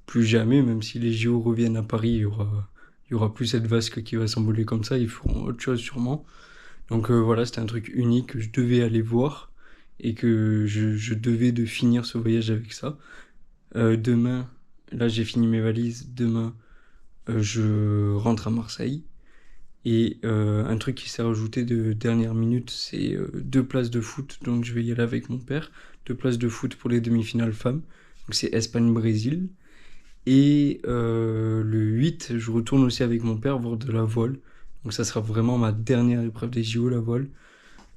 plus jamais, même si les JO reviennent à Paris, il y aura plus cette vasque qui va s'envoler comme ça, ils feront autre chose sûrement. Donc voilà, c'était un truc unique que je devais aller voir et que je devais de finir ce voyage avec ça. Demain, là j'ai fini mes valises, demain je rentre à Marseille. Et un truc qui s'est rajouté de dernière minute, c'est 2 places de foot, donc je vais y aller avec mon père. 2 places de foot pour les demi-finales femmes, donc c'est Espagne-Brésil. Et le 8, je retourne aussi avec mon père voir de la voile. Donc ça sera vraiment ma dernière épreuve des JO, la voile.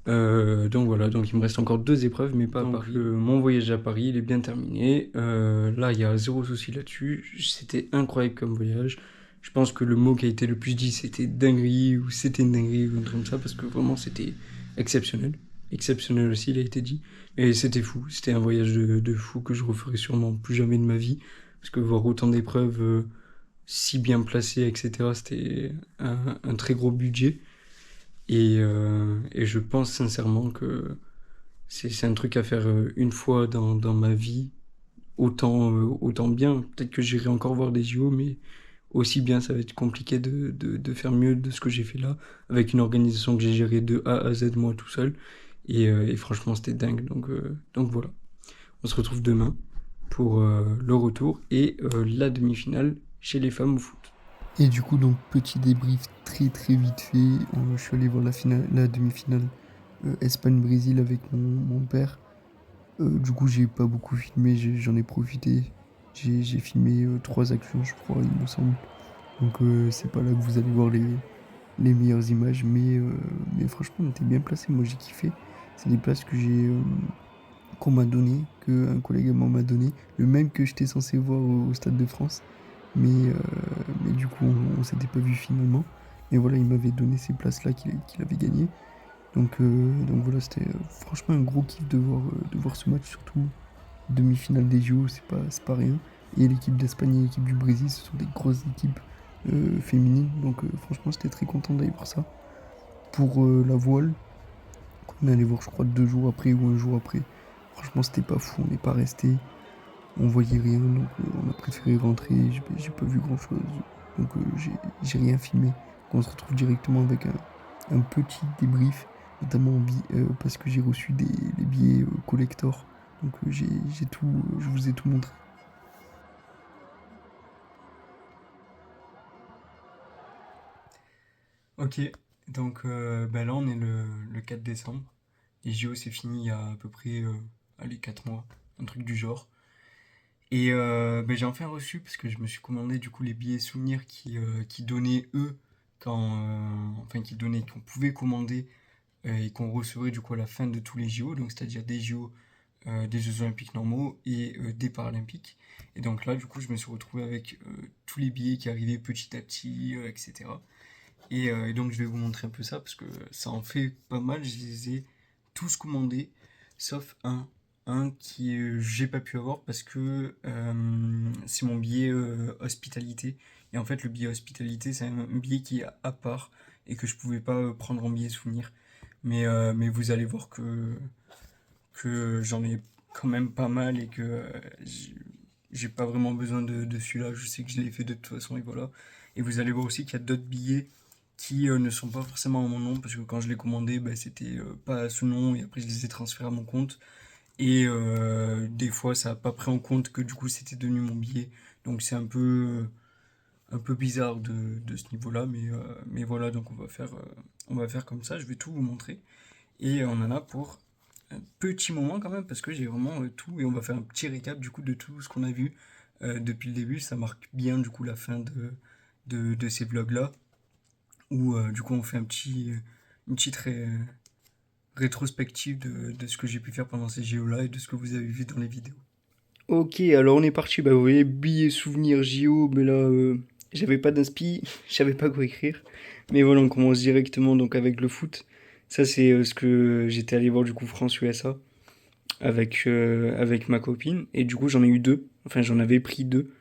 Donc voilà, donc il me reste encore 2 épreuves, mais pas à Paris. Mon voyage à Paris, il est bien terminé. Là, il y a 0 souci là-dessus. C'était incroyable comme voyage. Je pense que le mot qui a été le plus dit, c'était dinguerie, ou c'était une dinguerie, ou un truc comme ça, parce que vraiment, c'était exceptionnel. exceptionnel aussi, il a été dit. Et c'était fou, c'était un voyage de fou que je referai sûrement plus jamais de ma vie. Parce que voir autant d'épreuves si bien placées, etc., c'était un très gros budget. Et je pense sincèrement que c'est un truc à faire une fois dans ma vie, autant bien. Peut-être que j'irai encore voir des JO, mais aussi bien, ça va être compliqué de faire mieux de ce que j'ai fait là, avec une organisation que j'ai gérée de A à Z moi tout seul. Et franchement, c'était dingue. Donc voilà. On se retrouve demain pour le retour et la demi-finale chez les femmes au foot. Et du coup, donc, petit débrief très très vite fait. Je suis allé voir la demi-finale Espagne-Brésil avec mon père. Du coup, j'ai pas beaucoup filmé, j'en ai profité. J'ai filmé 3 actions, je crois, il me semble. Donc, c'est pas là que vous allez voir les meilleures images. Mais franchement, on était bien placés. Moi, j'ai kiffé. C'est des places qu'on m'a donné, qu'un collègue à moi m'a donné. Le même que j'étais censé voir au Stade de France. Mais du coup, on s'était pas vu finalement. Et voilà, il m'avait donné ces places-là qu'il avait gagnées. Donc voilà, c'était franchement un gros kiff de voir ce match, surtout demi-finale des JO, c'est pas rien. Et l'équipe d'Espagne et l'équipe du Brésil, ce sont des grosses équipes féminines. Donc franchement, j'étais très content d'aller voir ça. Pour la voile, qu'on allait voir, je crois, 2 jours après ou 1 jour après. Franchement, c'était pas fou, on n'est pas resté. On voyait rien, donc on a préféré rentrer, j'ai pas vu grand chose, donc j'ai rien filmé. On se retrouve directement avec un petit débrief, notamment parce que j'ai reçu les billets collector, donc j'ai tout, je vous ai tout montré. Ok, donc là on est le 4 décembre. Les JO c'est fini il y a à peu près 4 mois, un truc du genre. Et j'ai enfin reçu parce que je me suis commandé du coup les billets souvenirs qui donnaient eux qu'on pouvait commander et qu'on recevrait du coup à la fin de tous les JO, donc c'est-à-dire des JO, des Jeux Olympiques normaux et des Paralympiques. Et donc là du coup je me suis retrouvé avec tous les billets qui arrivaient petit à petit, etc. Et donc je vais vous montrer un peu ça parce que ça en fait pas mal, je les ai tous commandés sauf un qui j'ai pas pu avoir parce que c'est mon billet hospitalité. Et en fait le billet hospitalité c'est un billet qui est à part et que je pouvais pas prendre en billet souvenir. Mais vous allez voir que j'en ai quand même pas mal et que j'ai pas vraiment besoin de celui-là. Je sais que je l'ai fait de toute façon et voilà. Et vous allez voir aussi qu'il y a d'autres billets qui ne sont pas forcément à mon nom parce que quand je l'ai commandé c'était pas à ce nom et après je les ai transférés à mon compte. Et des fois, ça n'a pas pris en compte que du coup, c'était devenu mon billet. Donc, c'est un peu bizarre de ce niveau-là. Mais voilà, donc on va faire comme ça. Je vais tout vous montrer. Et on en a pour un petit moment quand même, parce que j'ai vraiment tout. Et on va faire un petit récap du coup de tout ce qu'on a vu depuis le début. Ça marque bien du coup la fin de ces vlogs-là. Où du coup, on fait une petite rétrospective de ce que j'ai pu faire pendant ces JO-là et de ce que vous avez vu dans les vidéos. Ok, alors on est parti, vous voyez, billets, souvenirs, JO, mais là, j'avais pas d'inspi, je savais pas quoi écrire. Mais voilà, on commence directement donc avec le foot. Ça, c'est ce que j'étais allé voir du coup France-USA avec ma copine. Et du coup, j'en ai eu 2, enfin j'en avais pris 2.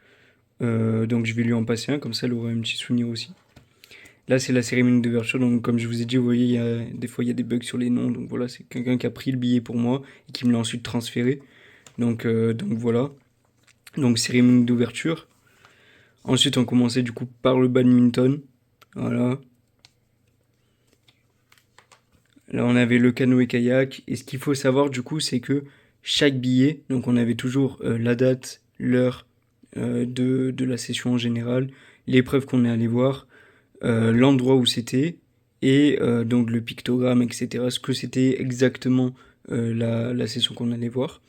Donc je vais lui en passer un, comme ça elle aura un petit souvenir aussi. Là, c'est la cérémonie d'ouverture, donc comme je vous ai dit, vous voyez, des fois, il y a des bugs sur les noms. Donc voilà, c'est quelqu'un qui a pris le billet pour moi et qui me l'a ensuite transféré. Donc voilà. Donc cérémonie d'ouverture. Ensuite, on commençait du coup par le badminton. Voilà. Là, on avait le canoë-kayak. Et ce qu'il faut savoir, du coup, c'est que chaque billet, donc on avait toujours la date, l'heure de la session en général, l'épreuve qu'on est allé voir, l'endroit où c'était et donc le pictogramme, etc. Ce que c'était exactement la session qu'on allait voir.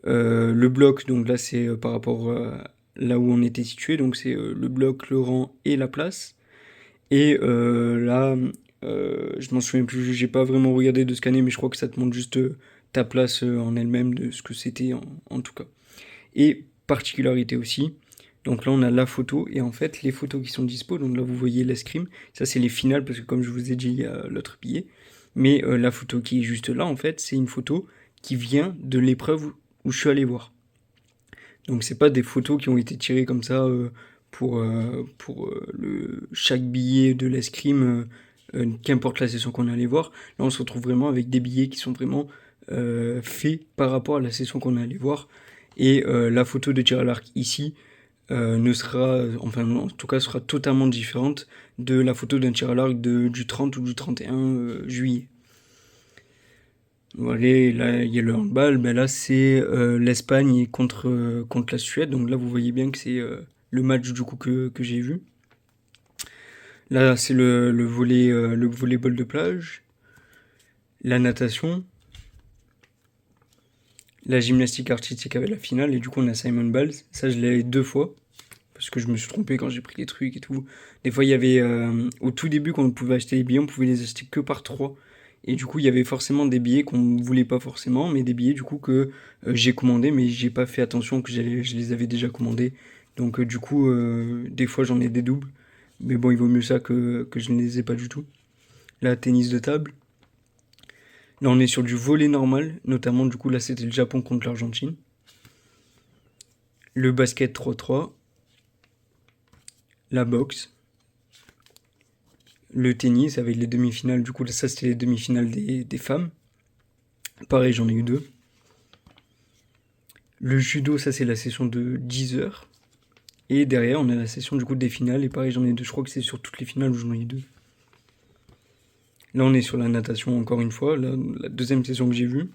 Le bloc, donc là c'est par rapport à là où on était situé, donc c'est le bloc, le rang et la place. Et là, je m'en souviens plus, j'ai pas vraiment regardé de scanner, mais je crois que ça te montre juste ta place en elle-même, de ce que c'était en tout cas. Et particularité aussi, donc là on a la photo, et en fait les photos qui sont dispo, donc là vous voyez l'escrime, ça c'est les finales, parce que comme je vous ai dit, il y a l'autre billet. Mais la photo qui est juste là, en fait, c'est une photo qui vient de l'épreuve où je suis allé voir. Donc c'est pas des photos qui ont été tirées comme ça pour chaque billet de l'escrime, qu'importe la session qu'on allait voir. Là on se retrouve vraiment avec des billets qui sont vraiment faits par rapport à la session qu'on allait voir. Et la photo de tir à l'arc ici ne sera, enfin en tout cas sera totalement différente de la photo d'un tir à l'arc du 30 ou du 31 juillet. Voilà, là il y a le handball, ben là c'est l'Espagne contre la Suède, donc là vous voyez bien que c'est le match du coup que j'ai vu. Là c'est le volleyball de plage, la natation, la gymnastique artistique avec la finale, et du coup on a Simon Biles. Ça je l'ai 2 fois, parce que je me suis trompé quand j'ai pris les trucs et tout. Des fois il y avait, au tout début quand on pouvait acheter les billets, on pouvait les acheter que par 3. Et du coup, il y avait forcément des billets qu'on ne voulait pas forcément, mais des billets du coup que j'ai commandés, mais j'ai pas fait attention que je les avais déjà commandés. Donc du coup, des fois j'en ai des doubles. Mais bon, il vaut mieux ça que je ne les ai pas du tout. Là, tennis de table. Là, on est sur du volley normal, notamment du coup, là c'était le Japon contre l'Argentine. Le basket 3-3. La boxe. Le tennis avec les demi-finales, du coup ça c'était les demi-finales des femmes. Pareil, j'en ai eu 2. Le judo, ça c'est la session de 10 heures. Et derrière on a la session du coup des finales, et pareil j'en ai 2, je crois que c'est sur toutes les finales où j'en ai eu 2. Là on est sur la natation encore une fois, la deuxième session que j'ai vue.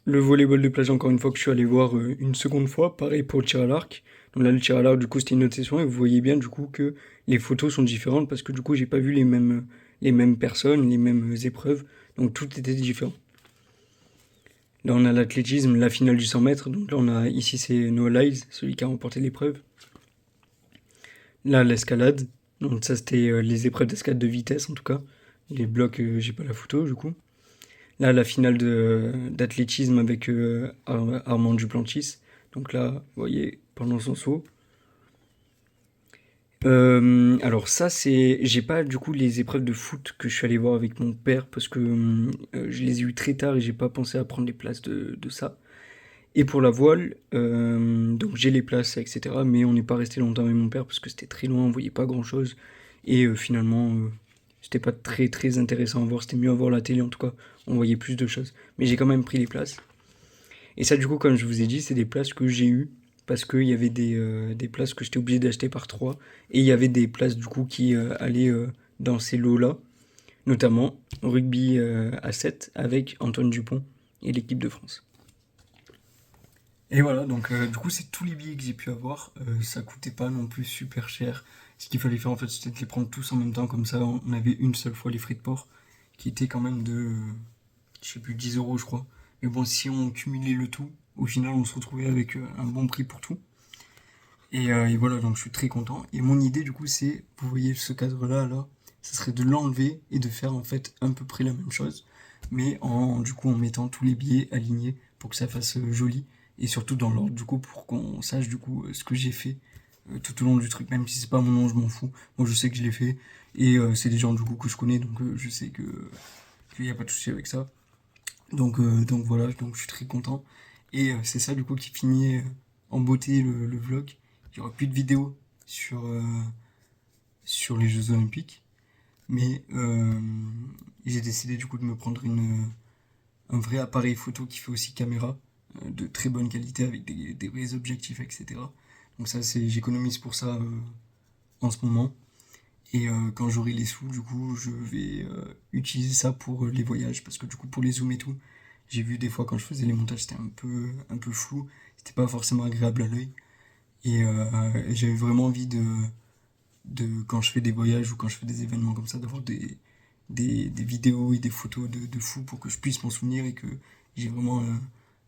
Le volleyball de plage encore une fois que je suis allé voir une seconde fois, pareil pour le tir à l'arc. Donc là le tir à l'arc du coup c'était une autre session, et vous voyez bien du coup que les photos sont différentes parce que du coup j'ai pas vu les mêmes personnes, les mêmes épreuves, donc tout était différent. Là on a l'athlétisme, la finale du 100 mètres, donc là on a ici c'est Noah Lyles, celui qui a remporté l'épreuve. Là l'escalade, donc ça c'était les épreuves d'escalade de vitesse en tout cas, les blocs j'ai pas la photo du coup. Là la finale d'athlétisme avec Armand Duplantis, donc là vous voyez pendant son saut. Alors ça c'est, j'ai pas du coup les épreuves de foot que je suis allé voir avec mon père parce que je les ai eues très tard et j'ai pas pensé à prendre les places de ça. Et pour la voile, donc j'ai les places etc, mais on n'est pas resté longtemps avec mon père parce que c'était très loin, on voyait pas grand chose, et finalement c'était pas très très intéressant à voir, c'était mieux à voir la télé en tout cas, on voyait plus de choses, mais j'ai quand même pris les places. Et ça du coup comme je vous ai dit c'est des places que j'ai eues parce qu'il y avait des places que j'étais obligé d'acheter par 3, et il y avait des places du coup qui allaient dans ces lots-là, notamment rugby à 7 avec Antoine Dupont et l'équipe de France. Et voilà, donc du coup c'est tous les billets que j'ai pu avoir, ça coûtait pas non plus super cher. Ce qu'il fallait faire en fait c'était de les prendre tous en même temps, comme ça on avait une seule fois les frais de port, qui étaient quand même de, je sais plus, 10 € je crois. Mais bon, si on cumulait le tout, au final on se retrouvait avec un bon prix pour tout. Et voilà, donc je suis très content. Et mon idée du coup c'est, vous voyez ce cadre là, ça serait de l'enlever et de faire en fait à peu près la même chose, mais du coup en mettant tous les billets alignés pour que ça fasse joli, et surtout dans l'ordre du coup pour qu'on sache du coup ce que j'ai fait tout au long du truc, même si c'est pas mon nom je m'en fous, moi je sais que je l'ai fait, et c'est des gens du coup que je connais, donc je sais qu'il n'y a pas de souci avec ça. Donc voilà, donc je suis très content. Et c'est ça du coup qui finit en beauté le vlog. Il n'y aura plus de vidéos sur les Jeux Olympiques, mais j'ai décidé du coup de me prendre un vrai appareil photo qui fait aussi caméra, de très bonne qualité avec des vrais objectifs etc. Donc ça j'économise pour ça en ce moment. Et quand j'aurai les sous, du coup, je vais utiliser ça pour les voyages, parce que du coup, pour les zooms et tout, j'ai vu des fois quand je faisais les montages, c'était un peu flou, c'était pas forcément agréable à l'œil, et j'avais vraiment envie de quand je fais des voyages ou quand je fais des événements comme ça, d'avoir des vidéos et des photos de fou pour que je puisse m'en souvenir et que j'ai vraiment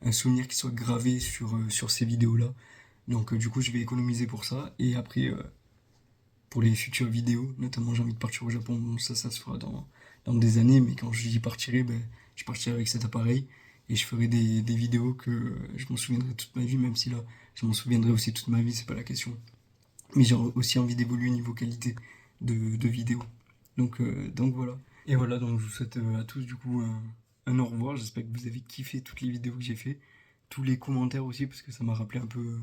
un souvenir qui soit gravé sur ces vidéos-là. Donc du coup, je vais économiser pour ça, et après... pour les futures vidéos, notamment j'ai envie de partir au Japon, bon, ça se fera dans des années, mais quand j'y partirai, je partirai avec cet appareil, et je ferai des vidéos que je m'en souviendrai toute ma vie, même si là, je m'en souviendrai aussi toute ma vie, c'est pas la question. Mais j'ai aussi envie d'évoluer niveau qualité de vidéo. Donc voilà. Et voilà, donc je vous souhaite à tous du coup un au revoir. J'espère que vous avez kiffé toutes les vidéos que j'ai fait, tous les commentaires aussi, parce que ça m'a rappelé un peu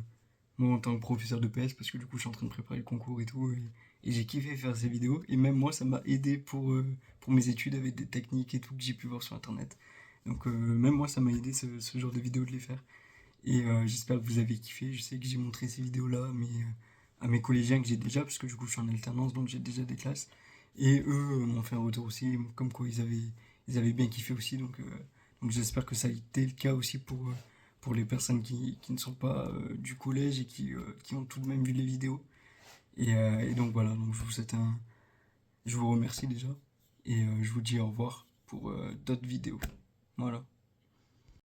moi en tant que professeur de PS, parce que du coup je suis en train de préparer le concours et tout, et j'ai kiffé faire ces vidéos. Et même moi, ça m'a aidé pour mes études avec des techniques et tout que j'ai pu voir sur internet. Donc même moi, ça m'a aidé ce genre de vidéos de les faire. Et j'espère que vous avez kiffé. Je sais que j'ai montré ces vidéos-là à mes collégiens que j'ai déjà, parce que du coup je suis en alternance, donc j'ai déjà des classes. Et eux m'ont fait un retour aussi, comme quoi ils avaient bien kiffé aussi. Donc j'espère que ça a été le cas aussi pour les personnes qui ne sont pas du collège et qui ont tout de même vu les vidéos. Et donc voilà, donc je vous remercie déjà. Et je vous dis au revoir pour d'autres vidéos. Voilà.